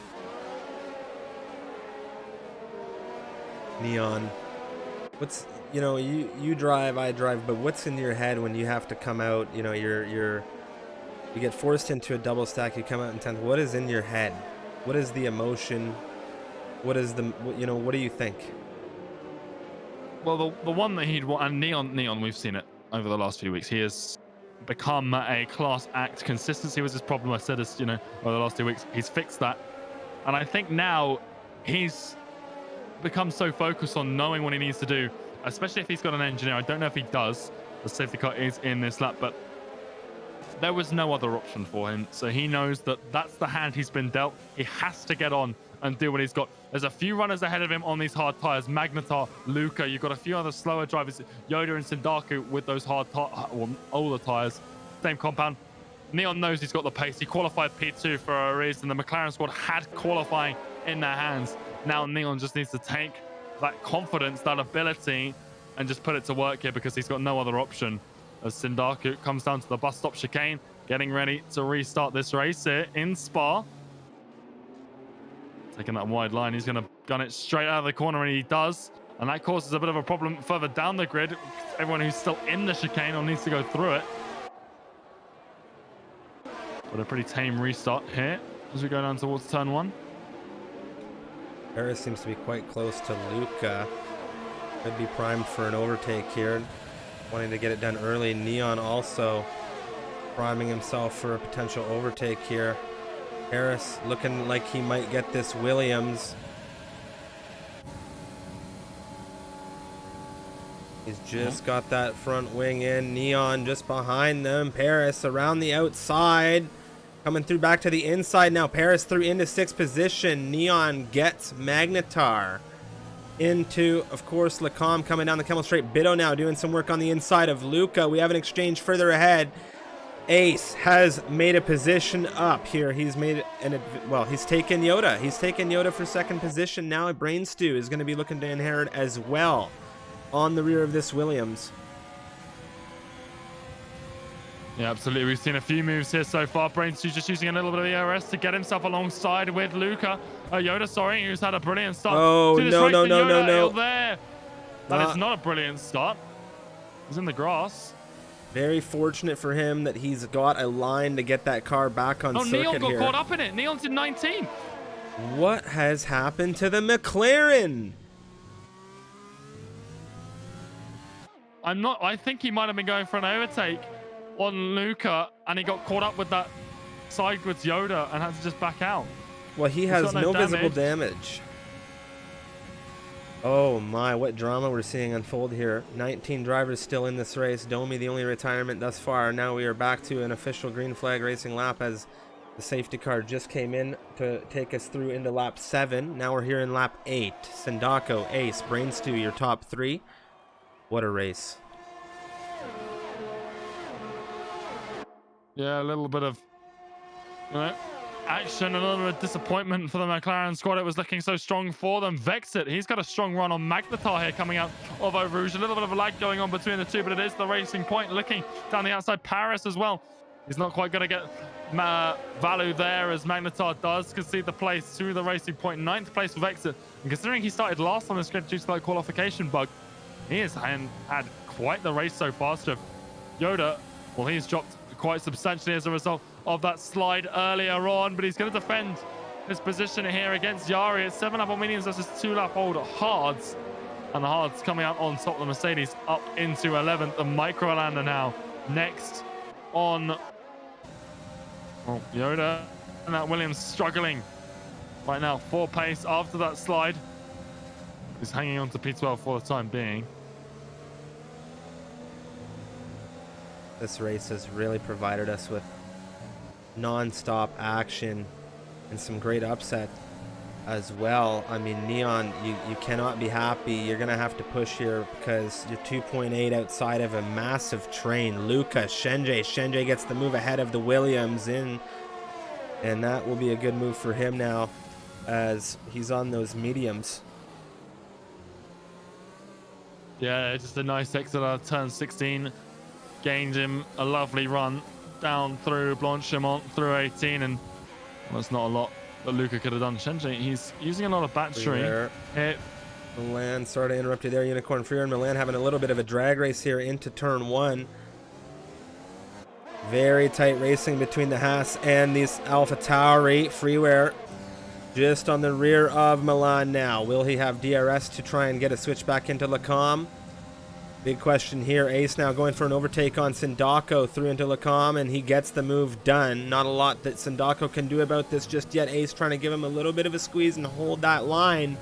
Neon, what's, you know, you drive, I drive, but what's in your head when you have to come out, you know, you get forced into a double stack, you come out in 10th. What is in your head? What is the emotion? What is the, you know, what do you think? Well, the one that he'd want, and Neon, we've seen it over the last few weeks. He has become a class act. Consistency was his problem. I said this, you know, over the last 2 weeks. He's fixed that, and I think now he's become so focused on knowing what he needs to do, especially if he's got an engineer. I don't know if he does. The safety car is in this lap, but there was no other option for him. So he knows that that's the hand he's been dealt. He has to get on and do what he's got. There's a few runners ahead of him on these hard tires. Magnetar, Luca, you've got a few other slower drivers, Yoda and Sindaku with those older tires. Same compound. Neon knows he's got the pace. He qualified P2 for a reason. The McLaren squad had qualifying in their hands. Now Neon just needs to take that confidence, that ability, and just put it to work here, because he's got no other option. As Sindaku comes down to the bus stop chicane, getting ready to restart this race here in Spa. Taking that wide line, he's going to gun it straight out of the corner, and he does. And that causes a bit of a problem further down the grid. Everyone who's still in the chicane or needs to go through it. But a pretty tame restart here as we go down towards turn 1. Paris seems to be quite close to Luca. Could be primed for an overtake here. Wanting to get it done early. Neon also priming himself for a potential overtake here. Harris looking like he might get this Williams. He's just got that front wing in. Neon just behind them. Paris around the outside. Coming through back to the inside now. Paris through into 6th position. Neon gets Magnetar. Into, of course, Lacombe coming down the Camel Straight. Bido now doing some work on the inside of Luca. We have an exchange further ahead. Ace has made a position up here. He's made he's taken Yoda. He's taken Yoda for 2nd position. Now Brain Stew is going to be looking to inherit as well on the rear of this Williams. Yeah, absolutely. We've seen a few moves here so far. Brain Stew just using a little bit of the ARS to get himself alongside with Luca. Yoda, sorry, who's had a brilliant start. Oh, no. There. That is not a brilliant start. He's in the grass. Very fortunate for him that he's got a line to get that car back on circuit here. Neon got caught up in it. Neon's in 19th. What has happened to the McLaren? I think he might have been going for an overtake on Luca, and he got caught up with that sideways Yoda and had to just back out. Well, he has no visible damage. Oh my, what drama we're seeing unfold here. 19 drivers still in this race. Domi the only retirement thus far. Now we are back to an official green flag racing lap as the safety car just came in to take us through into lap 7. Now we're here in lap 8. Sindako, Ace, Brain Stew, your top 3. What a race. Yeah, a little bit of, action, a little bit of disappointment for the McLaren squad. It was looking so strong for them. Vexit, he's got a strong run on Magnetar here coming out of Eau Rouge. A little bit of a lag going on between the two, but it is the Racing Point looking down the outside. Paris as well. He's not quite going to get value there as Magnetar does concede the place through the Racing Point. 9th place for Vexit. And considering he started last on the script due to that qualification bug, he has had quite the race so far. So Yoda, well, he's dropped quite substantially as a result of that slide earlier on, but he's going to defend his position here against Yari. It's 7 lap old mediums versus 2 lap old hards, and the hards coming out on top of the Mercedes up into 11th. The Microlander now next on Yoda, and that Williams struggling right now for pace after that slide. He's hanging on to P12 for the time being. This race has really provided us with non-stop action and some great upsets as well. I mean, Neon, you cannot be happy. You're gonna have to push here because you're 2.8 outside of a massive train. Luca, Shenjay gets the move ahead of the Williams in, and that will be a good move for him now as he's on those mediums. Yeah, just a nice exit out of turn 16. Gained him a lovely run down through Blanchimont through 18, and well, that's not a lot that Luca could have done. Shenjay, he's using a lot of battery. Hit. Milan, sorry to interrupt you there, Unicorn Freer, and Milan having a little bit of a drag race here into turn 1. Very tight racing between the Haas and these Alpha Tauri. Freeware just on the rear of Milan now. Will he have DRS to try and get a switch back into Lacombe? Big question here. Ace now going for an overtake on Sindako through into Lacombe, and he gets the move done. Not a lot that Sindako can do about this just yet. Ace trying to give him a little bit of a squeeze and hold that line.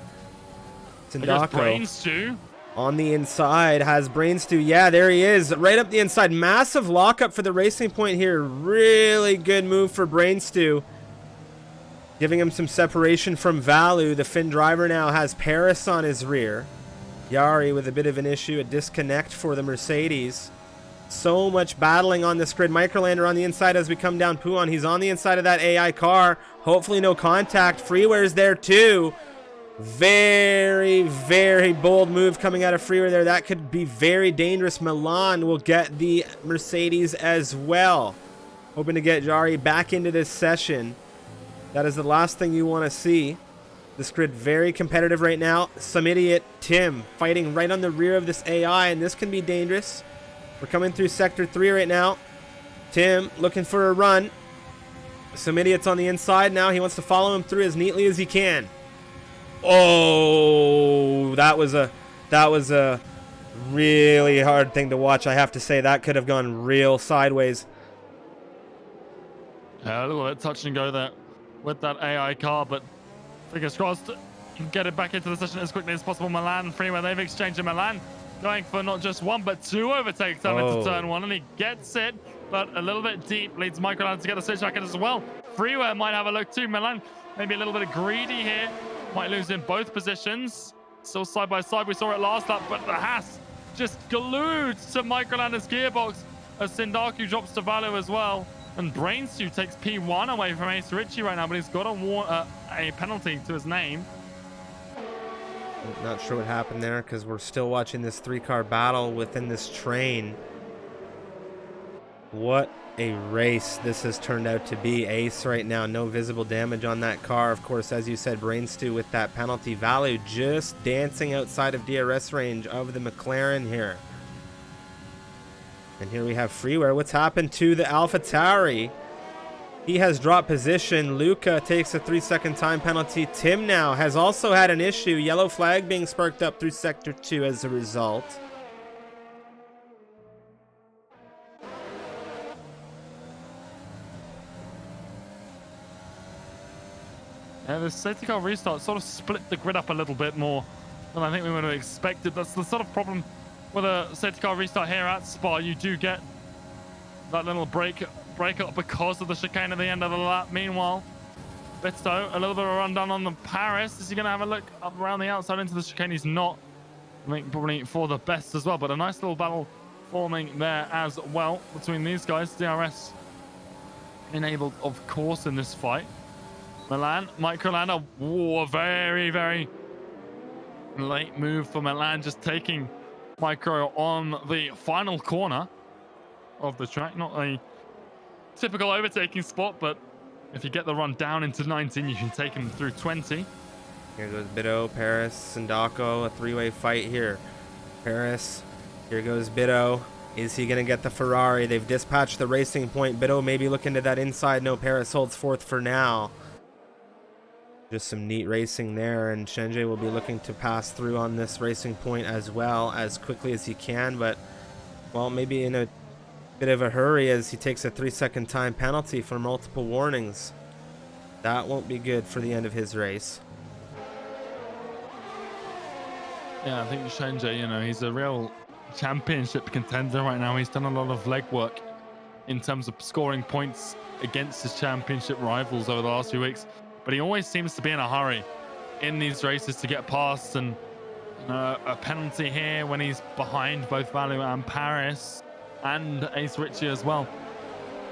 Sindako on the inside has Brainstew. Yeah, there he is. Right up the inside. Massive lockup for the Racing Point here. Really good move for Brainstew. Giving him some separation from Valu. The Finn driver now has Paris on his rear. Yari with a bit of an issue, a disconnect for the Mercedes. So much battling on this grid. Microlander on the inside as we come down Puon. He's on the inside of that AI car. Hopefully no contact. Freeware's there too. Very, very bold move coming out of Freeware there. That could be very dangerous. Milan will get the Mercedes as well. Hoping to get Jari back into this session. That is the last thing you want to see. This grid very competitive right now. Some idiot Tim fighting right on the rear of this AI, and this can be dangerous. We're coming through sector 3 right now. Tim looking for a run. Some idiots on the inside now. He wants to follow him through as neatly as he can. Oh, that was a really hard thing to watch. I have to say that could have gone real sideways. A little bit touch and go there with that AI car, but fingers crossed, get it back into the session as quickly as possible. Milan Freeware, they've exchanged in Milan, going for not just one but two overtakes into turn 1, and he gets it, but a little bit deep. Leads Microland to get the switch back in as well. Freeware might have a look too. Milan maybe a little bit greedy here, might lose in both positions. Still side by side, we saw it last lap, but the Haas just glued to Microlander's gearbox as Sindaku drops to Valu as well. And Brainstew takes P1 away from Ace Ritchie right now, but he's got a penalty to his name. I'm not sure what happened there because we're still watching this 3-car battle within this train. What a race this has turned out to be. Ace right now, no visible damage on that car. Of course, as you said, Brainstew with that penalty. Valu just dancing outside of DRS range of the McLaren here. And here we have Freeware. What's happened to the Alpha Tauri? He has dropped position. Luca takes a 3-second time penalty. Tim now has also had an issue. Yellow flag being sparked up through Sector 2 as a result. Yeah, the safety car restart sort of split the grid up a little bit more than I think we would have expected. That's the sort of problem with a safety car restart here at Spa. You do get that little break up because of the chicane at the end of the lap. Meanwhile, Bitsto, a little bit of a rundown on the Paris. Is he going to have a look up around the outside into the chicane? He's not. I think probably for the best as well, but a nice little battle forming there as well between these guys. DRS enabled, of course, in this fight. Milan, Microlander, a very, very late move for Milan, just taking Micro on the final corner of the track. Not a typical overtaking spot, but if you get the run down into 19, you can take him through 20. Here goes Bido, Paris, Sindako, a 3-way fight here. Paris, here goes Bido. Is he going to get the Ferrari? They've dispatched the Racing Point. Bido maybe looking to that inside. No, Paris holds fourth for now. Just some neat racing there, and Shenjay will be looking to pass through on this Racing Point as well as quickly as he can, but, well, maybe in a bit of a hurry as he takes a 3-second time penalty for multiple warnings. That won't be good for the end of his race. Yeah, I think Shenji, you know, he's a real championship contender right now. He's done a lot of legwork in terms of scoring points against his championship rivals over the last few weeks, but he always seems to be in a hurry in these races to get past, and a penalty here when he's behind both Value and Paris and Ace Richie as well.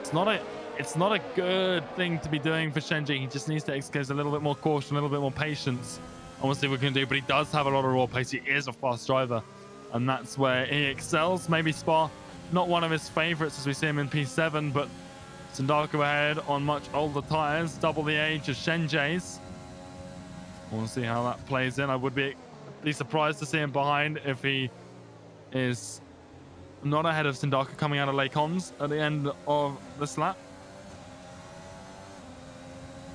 It's not a good thing to be doing for Shenji. He just needs to exercise a little bit more caution, a little bit more patience, and we'll see what we can do. But he does have a lot of raw pace. He is a fast driver, and that's where he excels. Maybe Spa, not one of his favorites as we see him in P7, but Sindako ahead on much older tires, double the age of Shenji's. We'll see how that plays in. I would be surprised to see him behind if he is not ahead of Sindaka coming out of Lake Hons at the end of this lap.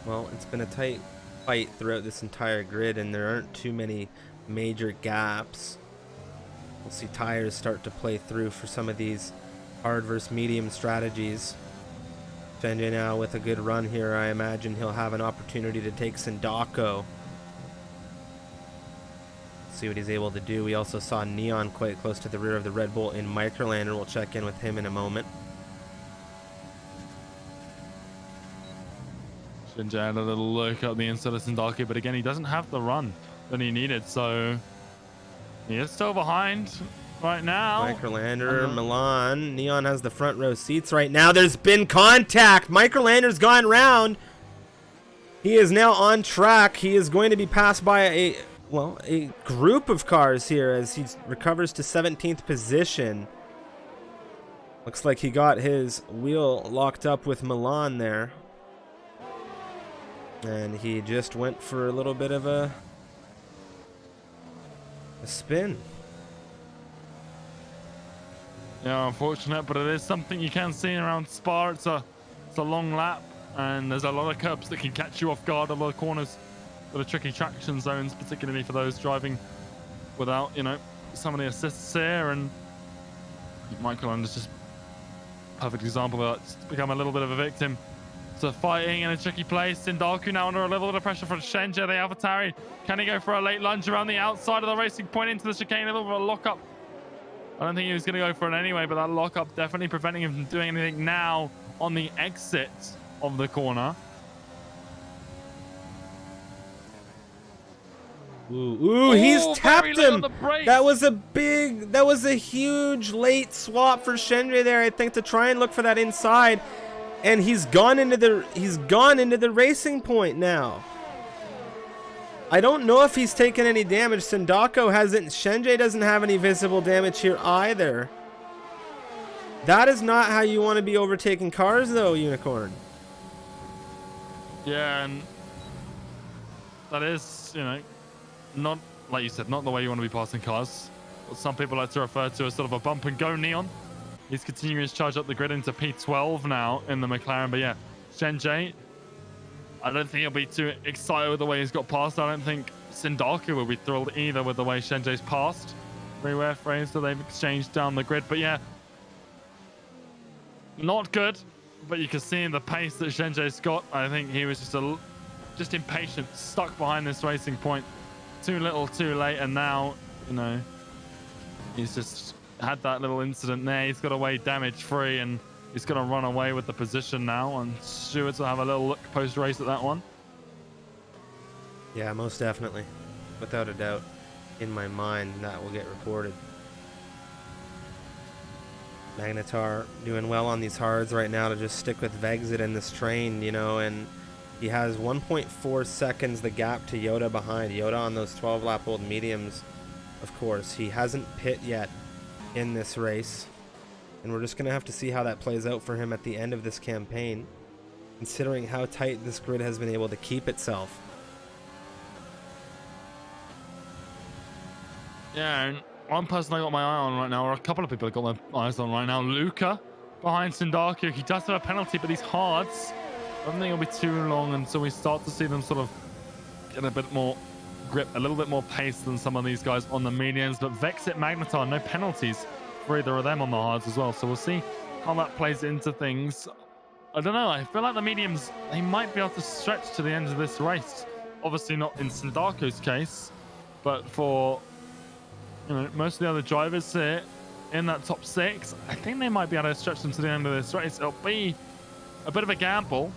Well, it's been a tight fight throughout this entire grid, and there aren't too many major gaps. We'll see tires start to play through for some of these hard versus medium strategies. Shenji now with a good run here. I imagine he'll have an opportunity to take Sindako. See what he's able to do. We also saw Neon quite close to the rear of the Red Bull in Microlander. We'll check in with him in a moment. Shinji had a little look at the inside of Sindaki, but again, he doesn't have the run that he needed, so he is still behind right now. Microlander, Milan. Neon has the front row seats right now. There's been contact. Microlander's gone round. He is now on track. He is going to be passed by a group of cars here as he recovers to 17th position. Looks like he got his wheel locked up with Milan there. And he just went for a little bit of a spin. Yeah, unfortunate, but it is something you can see around Spa. It's a long lap, and there's a lot of curbs that can catch you off guard, a lot of corners that are tricky traction zones, particularly for those driving without, you know, some of the assists here. And Michael Ander's just a perfect example of that. It's become a little bit of a victim to fighting in a tricky place. Sindaku now under a little bit of pressure from Shenji, the AlphaTauri. Can he go for a late lunge around the outside of the racing point into the chicane? A little bit of a lockup. I don't think he was going to go for it anyway, but that lockup definitely preventing him from doing anything now on the exit of the corner. Ooh, he's tapped him. That was a huge late swap for Shenji there, I think, to try and look for that inside. And he's gone into the racing point now. I don't know if he's taken any damage. Sindako hasn't. Shenji doesn't have any visible damage here either. That is not how you want to be overtaking cars, though, Unicorn. Yeah, and that is, you know, not, like you said, not the way you want to be passing cars. What some people like to refer to as sort of a bump and go Neon. He's continuing his charge up the grid into P12 now in the McLaren. But yeah, Shenji, I don't think he'll be too excited with the way he's got past. I don't think Sindaku will be thrilled either with the way Shenji's passed. Rare frames that they've exchanged down the grid. But yeah, not good. But you can see in the pace that Shenji's got, I think he was just impatient, stuck behind this racing point. Too little, too late. And now, you know, he's just had that little incident there. He's got away damage free, and he's going to run away with the position now. And Stewards will have a little look post race at that one. Yeah, most definitely, without a doubt, in my mind that will get reported. Magnetar doing well on these hards right now to just stick with Vexit in this train, you know, and he has 1.4 seconds the gap to Yoda behind. Yoda on those 12-lap-old mediums, of course. He hasn't pit yet in this race, and we're just going to have to see how that plays out for him at the end of this campaign, considering how tight this grid has been able to keep itself. Yeah, and one person I got my eye on right now, or a couple of people I got my eyes on right now, Luca behind Sindaku. He does have a penalty, but these hards, I don't think it'll be too long until we start to see them sort of get a bit more grip, a little bit more pace than some of these guys on the mediums. But Vexit, Magnetar, no penalties for either of them on the hards as well. So we'll see how that plays into things. I don't know. I feel like the mediums, they might be able to stretch to the end of this race. Obviously not in Sindaku's case, but for most of the other drivers here in that top 6, I think they might be able to stretch them to the end of this race. It'll be a bit of a gamble.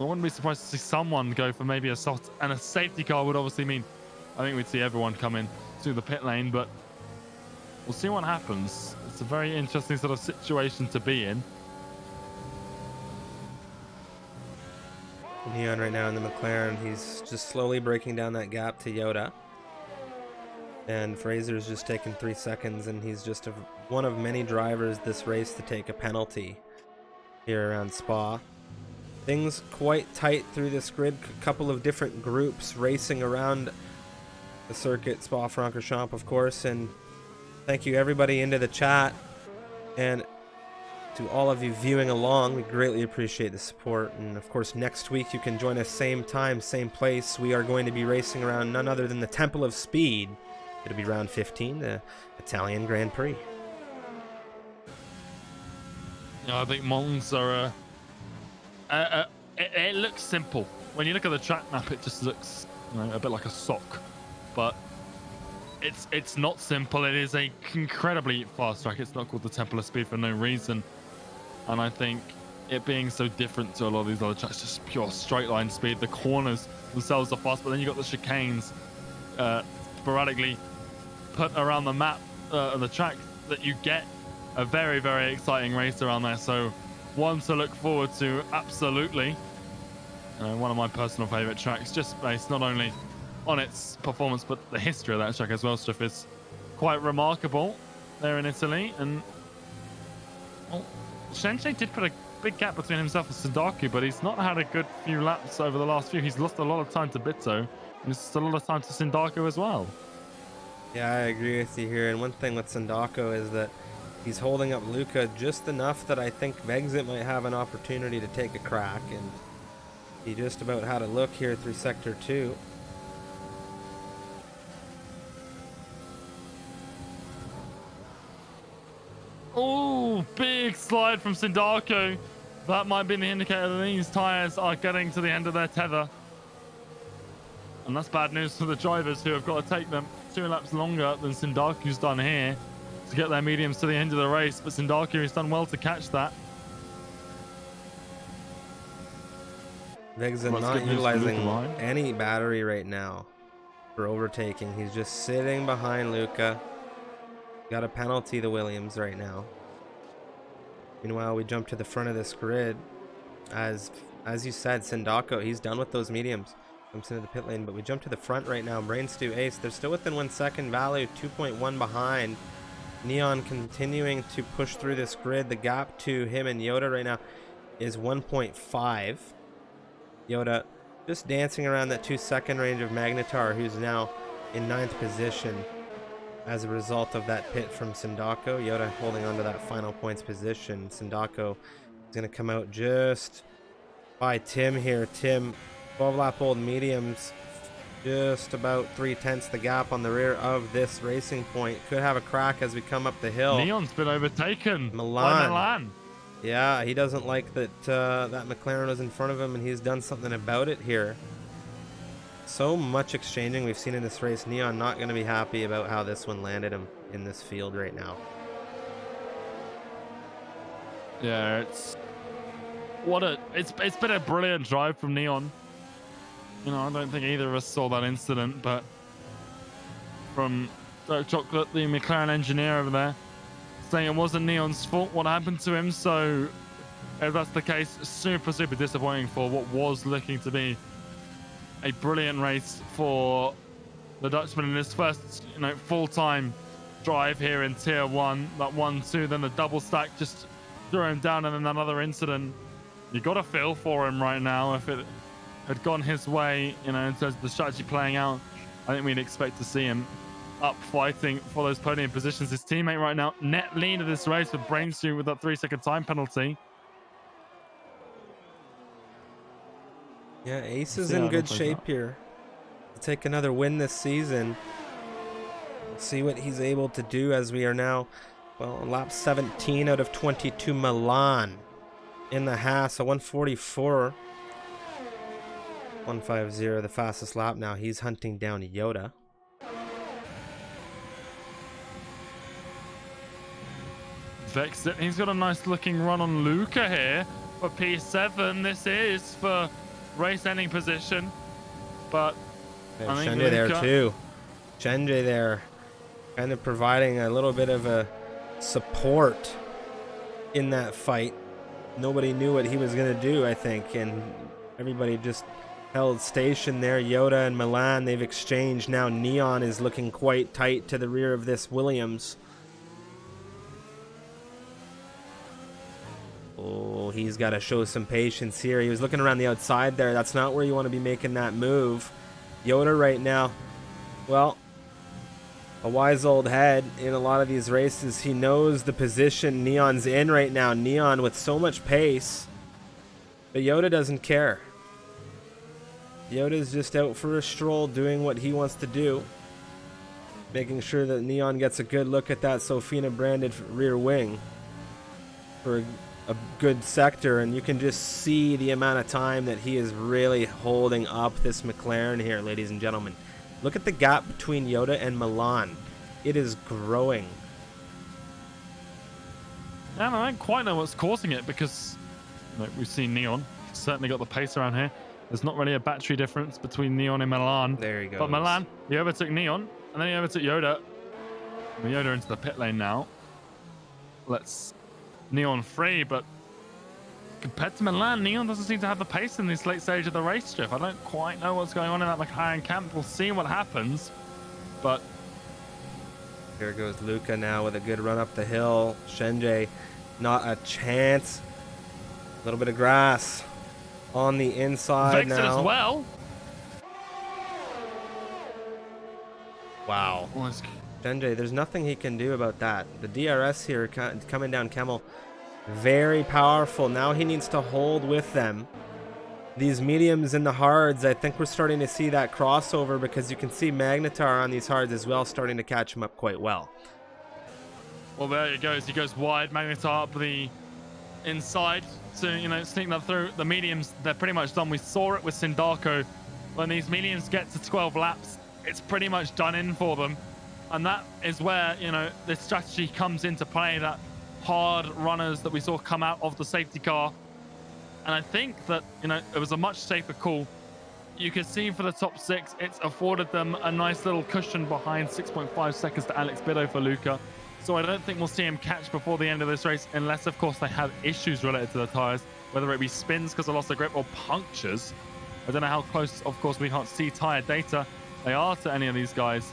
I wouldn't be surprised to see someone go for maybe a soft, and a safety car would obviously mean I think we'd see everyone come in to the pit lane, but we'll see what happens. It's a very interesting sort of situation to be in. Neon right now in the McLaren, he's just slowly breaking down that gap to Yoda. And Fraser's just taken 3 seconds, and he's just one of many drivers this race to take a penalty here around Spa. Things quite tight through this grid. A couple of different groups racing around the circuit, Spa-Francorchamps, of course. And thank you everybody into the chat, and to all of you viewing along. We greatly appreciate the support. And of course, next week you can join us same time, same place. We are going to be racing around none other than the Temple of Speed. It'll be round 15, the Italian Grand Prix. I think Mongs are it looks simple. When you look at the track map, it just looks a bit like a sock, but it's not simple. It is a incredibly fast track. It's not called the Temple of Speed for no reason, and I think it being so different to a lot of these other tracks, just pure straight line speed. The corners themselves are fast, but then you've got the chicanes sporadically put around the map of the track that you get a very, very exciting race around there. So one to look forward to, absolutely. One of my personal favorite tracks, just based not only on its performance but the history of that track as well. Stuff is quite remarkable there in Italy. And well, Shenche did put a big gap between himself and Sandaku, but he's not had a good few laps over the last few. He's lost a lot of time to Bitto, and he's lost a lot of time to Sandaku as well. Yeah, I agree with you here. And one thing with Sandaku is that he's holding up Luca just enough that I think Vexit might have an opportunity to take a crack, and he just about had a look here through Sector 2. Oh, big slide from Sandaku. That might be the indicator that these tyres are getting to the end of their tether. And that's bad news for the drivers, who have got to take them 2 laps longer than Sandaku's done here to get their mediums to the end of the race. But Sandaku has done well to catch that. Vexit not utilizing any battery right now for overtaking. He's just sitting behind Luca. Got a penalty, the Williams, right now. Meanwhile, we jump to the front of this grid. As you said, Sandaku, he's done with those mediums. Comes into the pit lane, but we jump to the front right now. Brainstew, Ace, they're still within 1 second. Value 2.1 behind. Neon continuing to push through this grid. The gap to him and Yoda right now is 1.5. Yoda just dancing around that 2-second range of Magnetar, who's now in 9th position as a result of that pit from Sandaku. Yoda holding on to that final points position. Sandaku is going to come out just by Tim here. Tim, 12-lap-old mediums, just about 3/10 the gap on the rear of this Racing Point. Could have a crack as we come up the hill. Neon's been overtaken by Milan. Yeah, he doesn't like that that McLaren was in front of him, and he's done something about it here. So much exchanging we've seen in this race. Neon not going to be happy about how this one landed him in this field right now. Yeah, it's been a brilliant drive from Neon. I don't think either of us saw that incident, but from Dark Chocolate, the McLaren engineer over there, saying it wasn't Neon's fault what happened to him. So if that's the case, super disappointing for what was looking to be a brilliant race for the Dutchman in his first full-time drive here in Tier 1. That 1-2, then the double stack just threw him down, and then another incident. You got to feel for him right now. If it had gone his way, in terms of the strategy playing out, I think we'd expect to see him up fighting for those podium positions. His teammate right now, net lead of this race with Brainstew with that 3-second time penalty. Yeah, Ace is in good shape here. To take another win this season. We'll see what he's able to do as we are now, on lap 17 out of 22. Milan in the Haas, a 144. 150, the fastest lap now. He's hunting down Yoda. Vexit, he's got a nice looking run on Luca here for P7. This is for race ending position, but I think Shenjay there Luca, too. Shenjay there, kind of providing a little bit of a support in that fight. Nobody knew what he was going to do, I think, and everybody just held station there. Yoda and Milan, they've exchanged. Now Neon is looking quite tight to the rear of this Williams. Oh, he's got to show some patience here. He was looking around the outside there. That's not where you want to be making that move. Yoda right now, well, a wise old head in a lot of these races. He knows the position Neon's in right now. Neon with so much pace, but Yoda doesn't care. Yoda's just out for a stroll, doing what he wants to do, making sure that Neon gets a good look at that Sofina branded rear wing for a good sector, and you can just see the amount of time that he is really holding up this McLaren here, ladies and gentlemen. Look at the gap between Yoda and Milan. It is growing. And I don't quite know what's causing it, because we've seen Neon certainly got the pace around here. There's not really a battery difference between Neon and Milan. There you go. But Milan, he overtook Neon, and then he overtook Yoda. Yoda into the pit lane now. Let's Neon free, but compared to Milan, Neon doesn't seem to have the pace in this late stage of the race, Jeff. I don't quite know what's going on in that McLaren camp. We'll see what happens, but here goes Luca now with a good run up the hill. Shenjay, not a chance. A little bit of grass on the inside Vexit now. as well. Wow. Shenjay, there's nothing he can do about that. The DRS here coming down Kemmel, very powerful. Now he needs to hold with them. These mediums and the hards, I think we're starting to see that crossover, because you can see Magnetar on these hards as well starting to catch him up quite well. Well, there he goes. He goes wide. Magnetar up the inside to, sneak that through. The mediums, they're pretty much done. We saw it with Sindarko. When these mediums get to 12 laps, it's pretty much done in for them. And that is where, this strategy comes into play, that hard runners that we saw come out of the safety car. And I think that, it was a much safer call. You can see for the top six, it's afforded them a nice little cushion behind 6.5 seconds to Alex Biddo for Luca. So I don't think we'll see him catch before the end of this race, unless, of course, they have issues related to the tyres, whether it be spins because of loss of grip or punctures. I don't know how close, of course, we can't see tyre data they are to any of these guys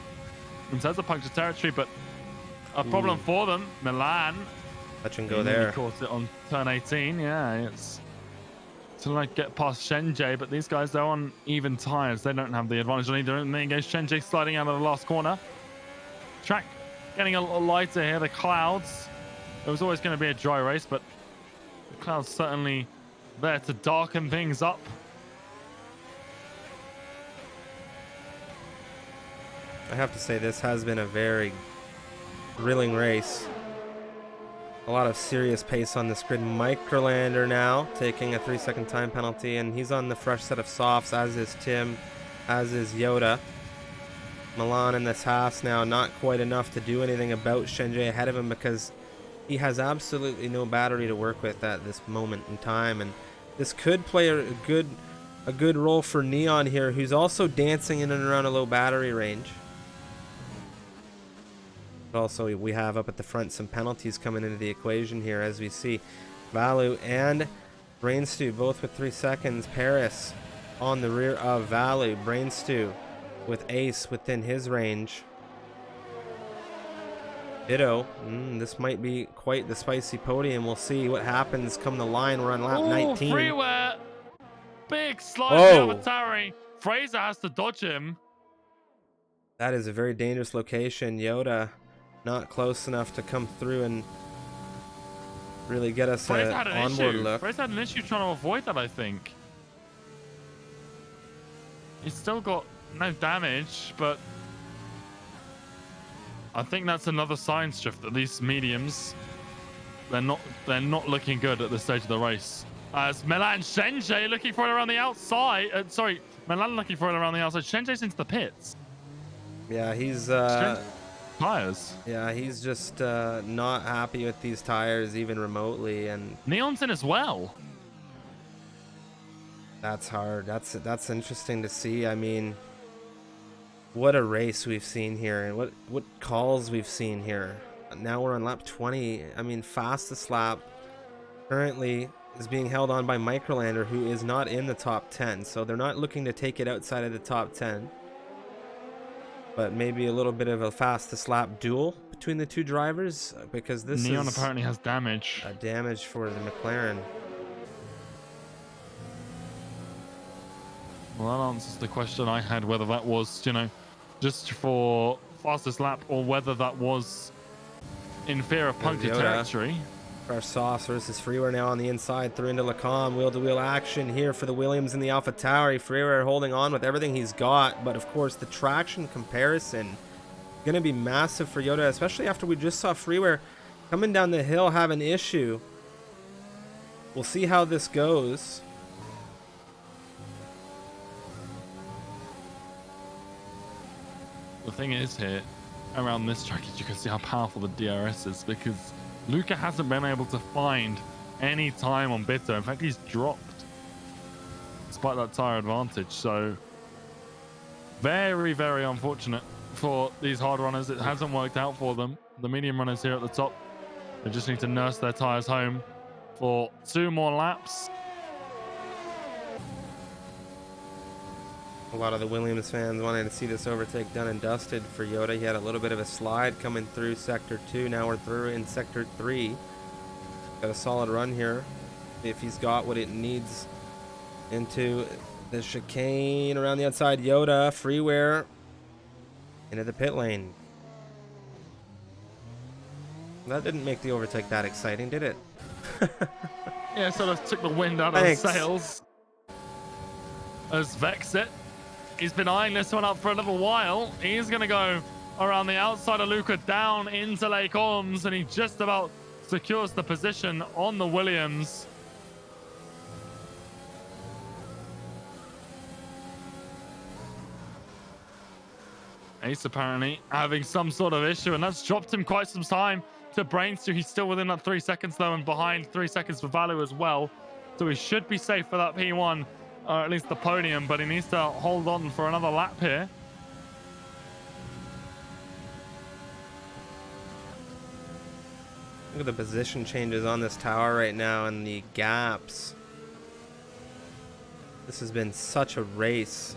in terms of puncture territory, but a problem for them. Milan, touch and go there. Caught it on turn 18. Yeah, it's to get past Shenjay, but these guys, they're on even tyres. They don't have the advantage on either. And then goes Shenjay sliding out of the last corner. Track getting a little lighter here. The clouds. It was always going to be a dry race, but the clouds certainly there to darken things up. I have to say, this has been a very thrilling race. A lot of serious pace on this grid. Microlander now taking a 3-second time penalty, and he's on the fresh set of softs, as is Tim, as is Yoda. Milan in this Haas now, not quite enough to do anything about Shenjay ahead of him, because he has absolutely no battery to work with at this moment in time, and this could play a good role for Neon here, who's also dancing in and around a low battery range. But also, we have up at the front some penalties coming into the equation here, as we see Valu and Brainstew both with 3 seconds. Paris on the rear of Valu. Brainstew with Ace within his range. Ditto. This might be quite the spicy podium. We'll see what happens come the line. We're on lap 19. Freeware. Big slide over Tari. Fraser has to dodge him. That is a very dangerous location. Yoda not close enough to come through and really get us an onboard look. Fraser had an issue trying to avoid that, I think. He's still got no damage, but I think that's another sign, Striff, that these mediums, they're not looking good at this stage of the race. As Milan Shenjay looking for it around the outside. Milan looking for it around the outside. Shenjay's into the pits. Yeah, he's tires. Yeah, he's just not happy with these tires even remotely, and Neon's in as well. that's hard. That's interesting to see. I mean, what a race we've seen here, and what calls we've seen here. Now we're on lap 20. I mean, fastest lap currently is being held on by Microlander, who is not in the top 10. So they're not looking to take it outside of the top 10. But maybe a little bit of a fastest lap duel between the two drivers, because this Neon is apparently has damage. damage for the McLaren. Well, that answers the question I had, whether that was, you know, just for fastest lap or whether that was in fear of puncture territory. Our Sauce versus Freeware now on the inside, through into Lacombe. Wheel-to-wheel action here for the Williams and the Alpha Tauri. Freeware holding on with everything he's got, but of course the traction comparison going to be massive for Yoda, especially after we just saw Freeware coming down the hill have an issue. We'll see how this goes. The thing is here, around this track, is you can see how powerful the DRS is, because Luca hasn't been able to find any time on Bitter. In fact, he's dropped despite that tire advantage. So very, very unfortunate for these hard runners. It hasn't worked out for them. The medium runners here at the top, they just need to nurse their tires home for 2 more laps. A lot of the Williams fans wanted to see this overtake done and dusted for Yoda. He had a little bit of a slide coming through Sector 2. Now we're through in Sector 3. Got a solid run here. If he's got what it needs into the chicane around the outside. Yoda, Freeware, into the pit lane. That didn't make the overtake that exciting, did it? Yeah, sort of took the wind out of the sails. As Vexit, he's been eyeing this one up for a little while. He's going to go around the outside of Luca down into Lake Orms, and he just about secures the position on the Williams. Ace apparently having some sort of issue, and that's dropped him quite some time to Brains. He's still within that 3 seconds though, and behind 3 seconds for Valu as well. So he should be safe for that P1. Or at least the podium, but he needs to hold on for another lap here. Look at the position changes on this tower right now and the gaps. This has been such a race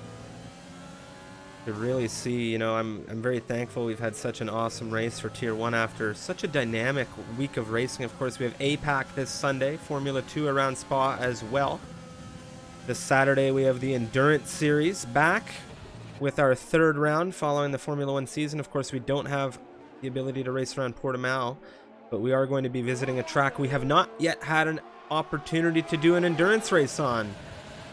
to really see. You know, I'm very thankful we've had such an awesome race for Tier 1 after such a dynamic week of racing. Of course, we have APAC this Sunday, Formula 2 around Spa as well. This Saturday, we have the Endurance Series back with our 3rd round following the Formula 1 season. Of course, we don't have the ability to race around Portimao, but we are going to be visiting a track we have not yet had an opportunity to do an endurance race on.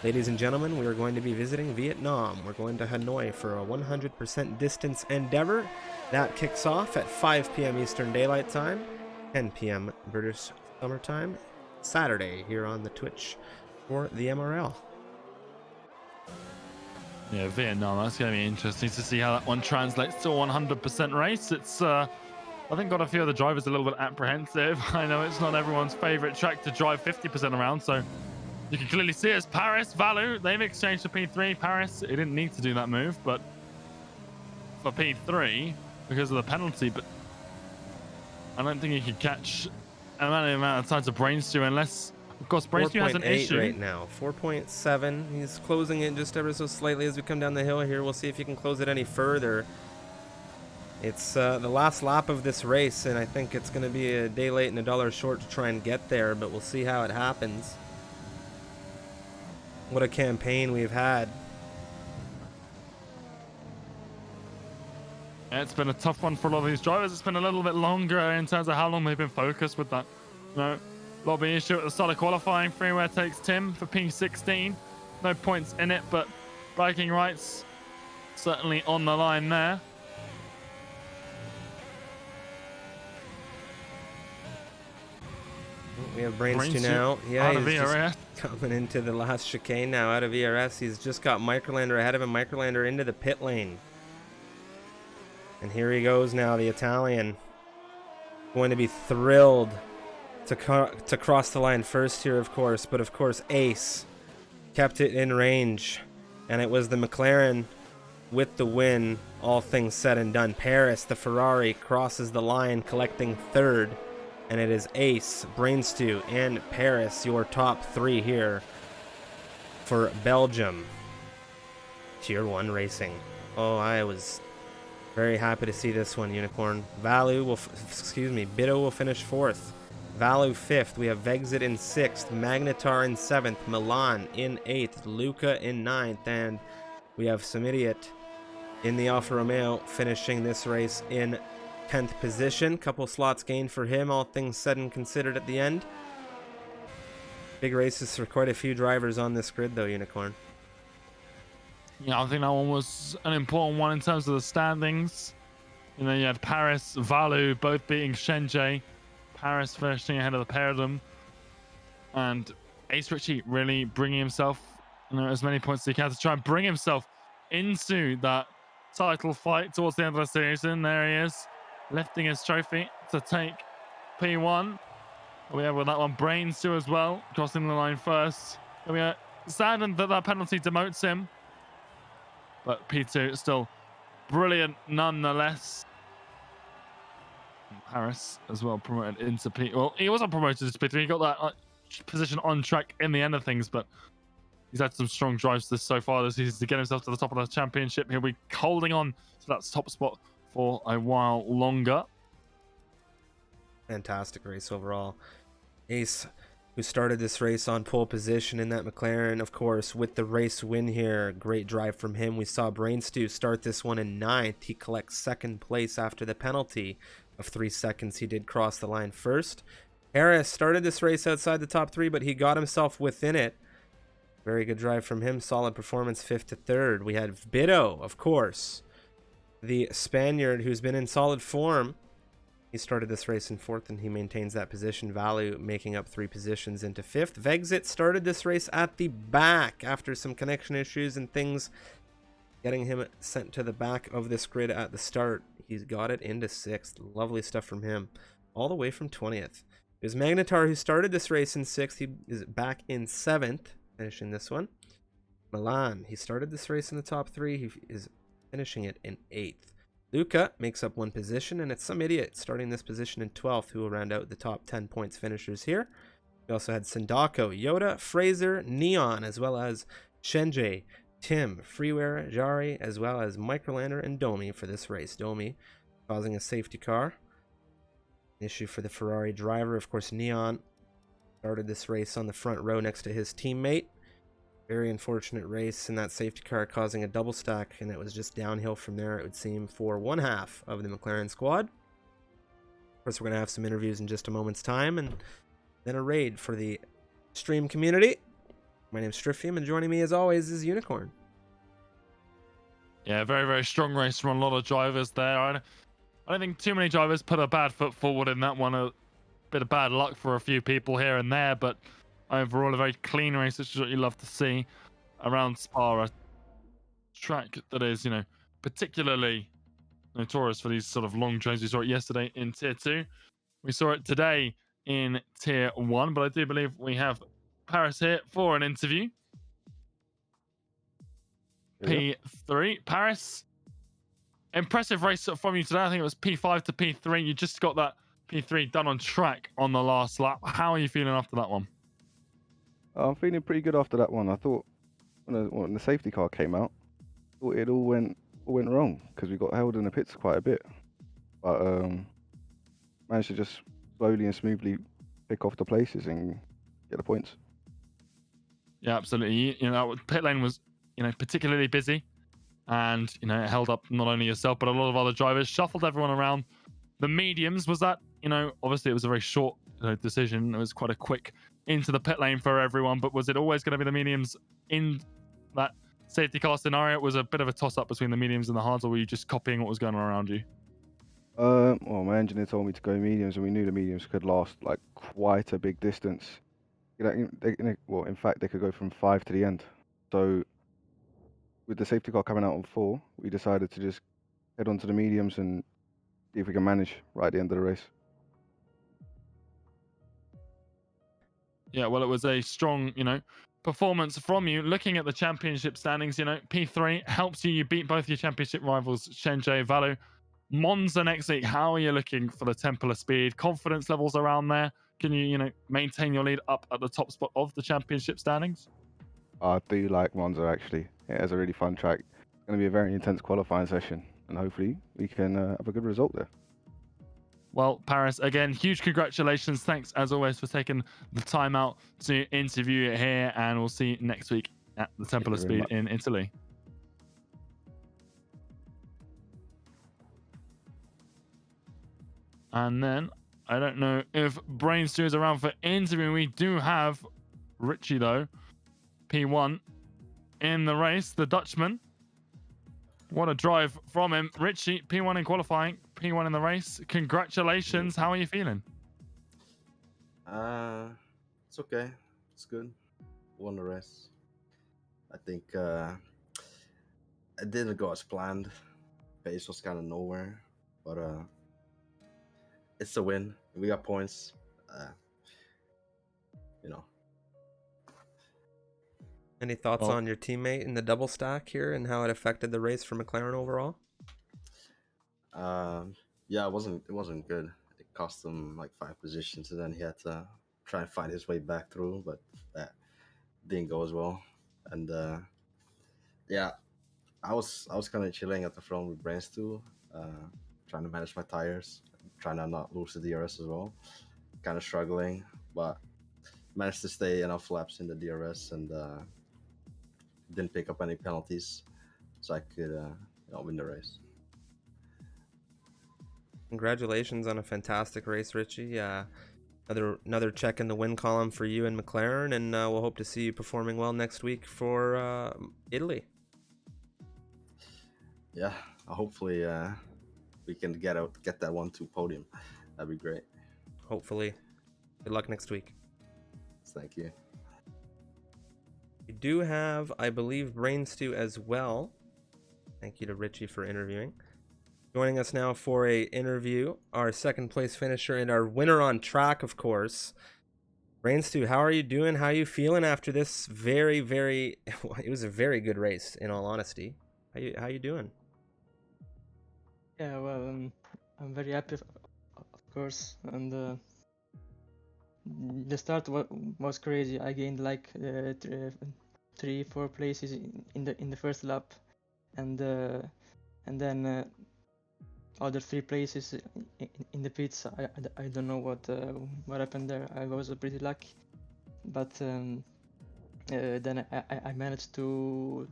Ladies and gentlemen, we are going to be visiting Vietnam. We're going to Hanoi for a 100% distance endeavor. That kicks off at 5 p.m. Eastern Daylight Time, 10 p.m. British Summer Time, Saturday here on the Twitch for the MRL. Yeah, Vietnam, that's going to be interesting to see how that one translates to a 100% race. It's, I think, got a few of the drivers a little bit apprehensive. I know it's not everyone's favorite track to drive 50% around, so you can clearly see it's Paris, Valu. They've exchanged for P3. Paris, he didn't need to do that move, but for P3, because of the penalty, but I don't think he could catch an amount of time to Brains to, unless, of course, Brains has an issue right now. 4.7. He's closing it just ever so slightly as we come down the hill here. We'll see if he can close it any further. It's the last lap of this race, and I think it's going to be a day late and a dollar short to try and get there, but we'll see how it happens. What a campaign we've had. Yeah, it's been a tough one for a lot of these drivers. It's been a little bit longer in terms of how long they've been focused with that. No lobby issue at the start of qualifying. Freeware takes Tim for P16. No points in it, but bragging rights certainly on the line there. We have Brains to now. Yeah, out of he's ERS. coming into the last chicane now out of ERS. He's just got Microlander ahead of him. Microlander into the pit lane. And here he goes now, the Italian. Going to be thrilled to cross the line first here, of course. But of course, Ace kept it in range. And it was the McLaren with the win, all things said and done. Paris, the Ferrari, crosses the line, collecting third. And it is Ace, Brainstew, and Paris, your top three here for Belgium. Tier 1 Racing. Oh, I was very happy to see this one, Unicorn. Bido will finish 4th. Valu 5th. We have Vexit in 6th. Magnetar in 7th. Milan in 8th. Luca in 9th. And we have some idiot in the Alfa Romeo finishing this race in 10th position. Couple slots gained for him, all things said and considered at the end. Big races for quite a few drivers on this grid, though, Unicorn. Yeah, I think that one was an important one in terms of the standings. You know, you had Paris, Valu both beating Shenjie. Paris finishing ahead of the pair of them. And Ace Ritchie really bringing himself, as many points as he can to try and bring himself into that title fight towards the end of the season. There he is, lifting his trophy to take P1. We have with that one Brains too as well, crossing the line first. We are saddened that that penalty demotes him. But P2 still brilliant nonetheless. Paris as well promoted into P. Well, he wasn't promoted to P3. He got that position on track in the end of things, but he's had some strong drives so far this season to get himself to the top of the championship. He'll be holding on to that top spot for a while longer. Fantastic race overall. Ace, who started this race on pole position in that McLaren, of course, with the race win here. Great drive from him. We saw Brainstew start this one in 9th. He collects 2nd place after the penalty of 3 seconds. He did cross the line first. Harris started this race outside the top 3, but he got himself within it. Very good drive from him. Solid performance, 5th to 3rd. We had Bido, of course, the Spaniard who's been in solid form. He started this race in 4th, and he maintains that position. Valu making up 3 positions into 5th. Vexit started this race at the back after some connection issues and things getting him sent to the back of this grid at the start. He's got it into 6th. Lovely stuff from him. All the way from 20th. It was Magnetar who started this race in 6th. He is back in 7th, finishing this one. Milan, he started this race in the top 3. He is finishing it in 8th. Luca makes up 1 position, and it's some idiot starting this position in 12th who will round out the top 10 points finishers here. We also had Sindako, Yoda, Fraser, Neon, as well as Shenjie, Tim, Freeware, Jari, as well as Microlander and Domi for this race. Domi causing a safety car. Issue for the Ferrari driver. Of course, Neon started this race on the front row next to his teammate. Very unfortunate race in that safety car causing a double stack, and it was just downhill from there, it would seem, for one half of the McLaren squad. Of course, we're going to have some interviews in just a moment's time, and then a raid for the stream community. My name's Strifium, and joining me as always is Unicorn. Yeah, very, very strong race from a lot of drivers there. I don't think too many drivers put a bad foot forward in that one. A bit of bad luck for a few people here and there, but overall a very clean race, which is what you love to see around Spa, a track that is, particularly notorious for these sort of long trains. We saw it yesterday in Tier 2. We saw it today in Tier 1, but I do believe we have Paris here for an interview. Yeah. P3. Paris, impressive race from you today. I think it was P5 to P3. You just got that P3 done on track on the last lap. How are you feeling after that one? I'm feeling pretty good after that one. I thought when the safety car came out, I thought it all went wrong because we got held in the pits quite a bit. But managed to just slowly and smoothly pick off the places and get the points. Yeah, absolutely. Pit lane was, particularly busy, and it held up not only yourself but a lot of other drivers. Shuffled everyone around. The mediums was that, obviously it was a very short decision. It was quite a quick into the pit lane for everyone, but was it always going to be the mediums in that safety car scenario? It was a bit of a toss-up between the mediums and the hards, or were you just copying what was going on around you? Well, my engineer told me to go mediums, and we knew the mediums could last like quite a big distance. In fact, they could go from 5 to the end. So with the safety car coming out on 4, we decided to just head on to the mediums and see if we can manage right at the end of the race. Yeah, well, it was a strong, performance from you. Looking at the championship standings, P3 helps you. You beat both your championship rivals, Shenzhou, Valu. Monza next week. How are you looking for the Temple of Speed? Confidence levels around there? Can you, maintain your lead up at the top spot of the championship standings? I do like Monza, actually. It has a really fun track. It's going to be a very intense qualifying session, and hopefully we can have a good result there. Well, Paris, again, huge congratulations. Thanks, as always, for taking the time out to interview it here, and we'll see you next week at the Temple of Speed in Italy. And then, I don't know if Brainstew is around for interviewing. We do have Richie, though, P1 in the race, the Dutchman. What a drive from him. Richie, P1 in qualifying, P1 in the race. Congratulations. How are you feeling? It's okay. It's good. Won the race. I think it didn't go as planned. Pace was kind of nowhere, but it's a win. We got points. Any thoughts on your teammate in the double stack here and how it affected the race for McLaren overall? Yeah, it wasn't good. It cost him like 5 positions, and then he had to try and find his way back through, but that didn't go as well. And yeah, I was kind of chilling at the front with Brains too, trying to manage my tires, trying to not lose the DRS as well. Kind of struggling, but managed to stay enough laps in the DRS and didn't pick up any penalties, so I could win the race. Congratulations on a fantastic race, Richie. Another check in the win column for you and McLaren, and we'll hope to see you performing well next week for Italy. Yeah, hopefully we can get that 1-2 podium. That'd be great. Hopefully. Good luck next week. Thank you. We do have, I believe, Brainstew as well. Thank you to Richie for interviewing. Joining us now for a interview, our second place finisher and our winner on track, of course. Brainstew, how are you doing? How are you feeling after this very, very... It was a very good race, in all honesty. How you doing? Yeah, well, I'm very happy, of course, and the start was crazy. I gained like 3-4 places in the first lap, and then other 3 places in the pits. I don't know what happened there. I was pretty lucky, but then I managed to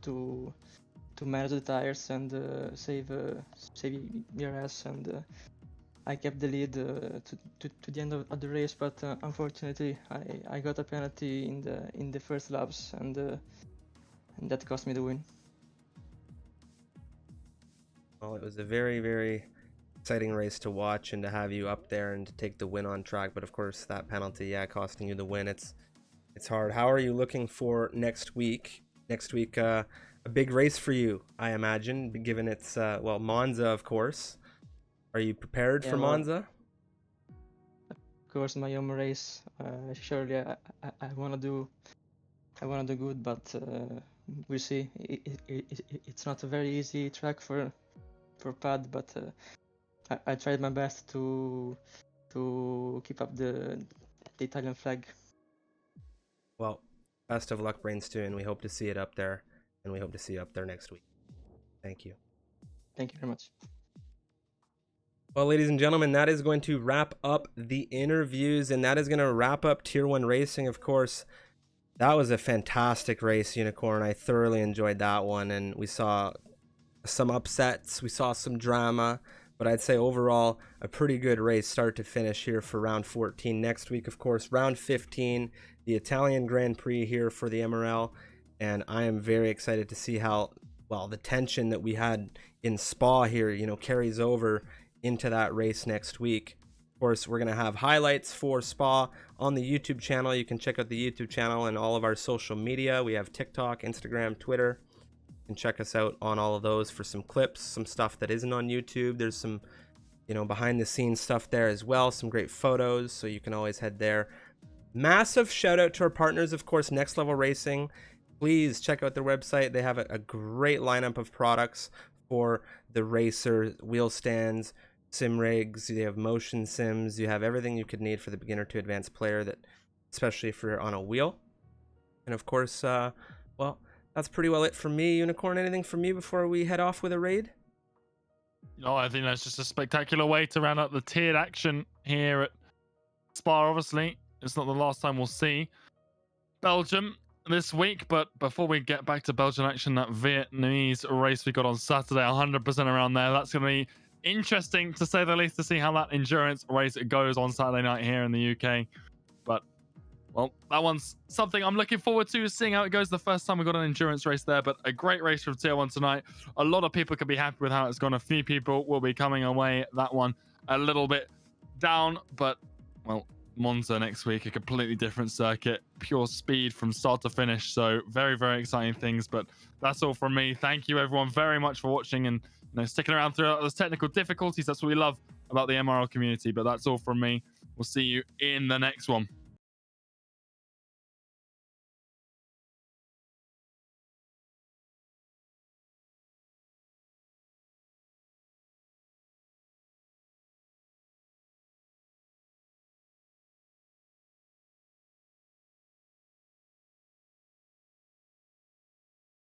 manage the tires and save ERS, and I kept the lead to the end of the race. But unfortunately, I got a penalty in the first laps, and that cost me the win. Well, it was a very, very exciting race to watch and to have you up there and to take the win on track. But of course, that penalty, costing you the win. It's hard. How are you looking for next week? Next week, a big race for you, I imagine, given it's Monza, of course. Are you prepared for Monza? Of course, my home race. Surely, I wanna do good, but we'll see. It's not a very easy track for pad, but I tried my best to keep up the Italian flag. Well, best of luck, Brainstew, and we hope to see it up there, and we hope to see you up there next week. Thank you. Thank you very much. Well, ladies and gentlemen, that is going to wrap up the interviews, and that is going to wrap up Tier 1 Racing, of course. That was a fantastic race, Unicorn. I thoroughly enjoyed that one, and we saw some upsets, we saw some drama, but I'd say overall a pretty good race start to finish here for round 14. Next week, of course, round 15, the Italian Grand Prix here for the MRL, and I am very excited to see how, the tension that we had in Spa here, carries over into that race next week. Of course, we're going to have highlights for Spa on the YouTube channel. You can check out the YouTube channel and all of our social media. We have TikTok, Instagram, Twitter. can check us out on all of those for some clips, some stuff that isn't on YouTube. There's some, behind the scenes stuff there as well, some great photos, so you can always head there. Massive shout out to our partners, of course, Next Level Racing. Please check out their website. They have a great lineup of products for the racer, wheel stands, sim rigs. You have motion sims. You have everything you could need for the beginner to advanced player, that especially if you're on a wheel. And of course, well, that's pretty well it for me. Unicorn, anything from you before we head off with a raid? No, I think that's just a spectacular way to round up the tiered action here at Spa. Obviously, it's not the last time we'll see Belgium this week, but before we get back to Belgian action, that Vietnamese race we got on Saturday, 100% around there, that's going to be interesting to say the least, to see how that endurance race goes on Saturday night here in the UK. But well, that one's something I'm looking forward to, seeing how it goes. The first time we got an endurance race there, but a great race from Tier 1 tonight. A lot of people can be happy with how it's gone. A few people will be coming away that one a little bit down, but well, Monza next week, a completely different circuit, pure speed from start to finish. So very, very exciting things. But that's all from me. Thank you everyone very much for watching and sticking around throughout those technical difficulties. That's what we love about the MRL community. But that's all from me. We'll see you in the next one.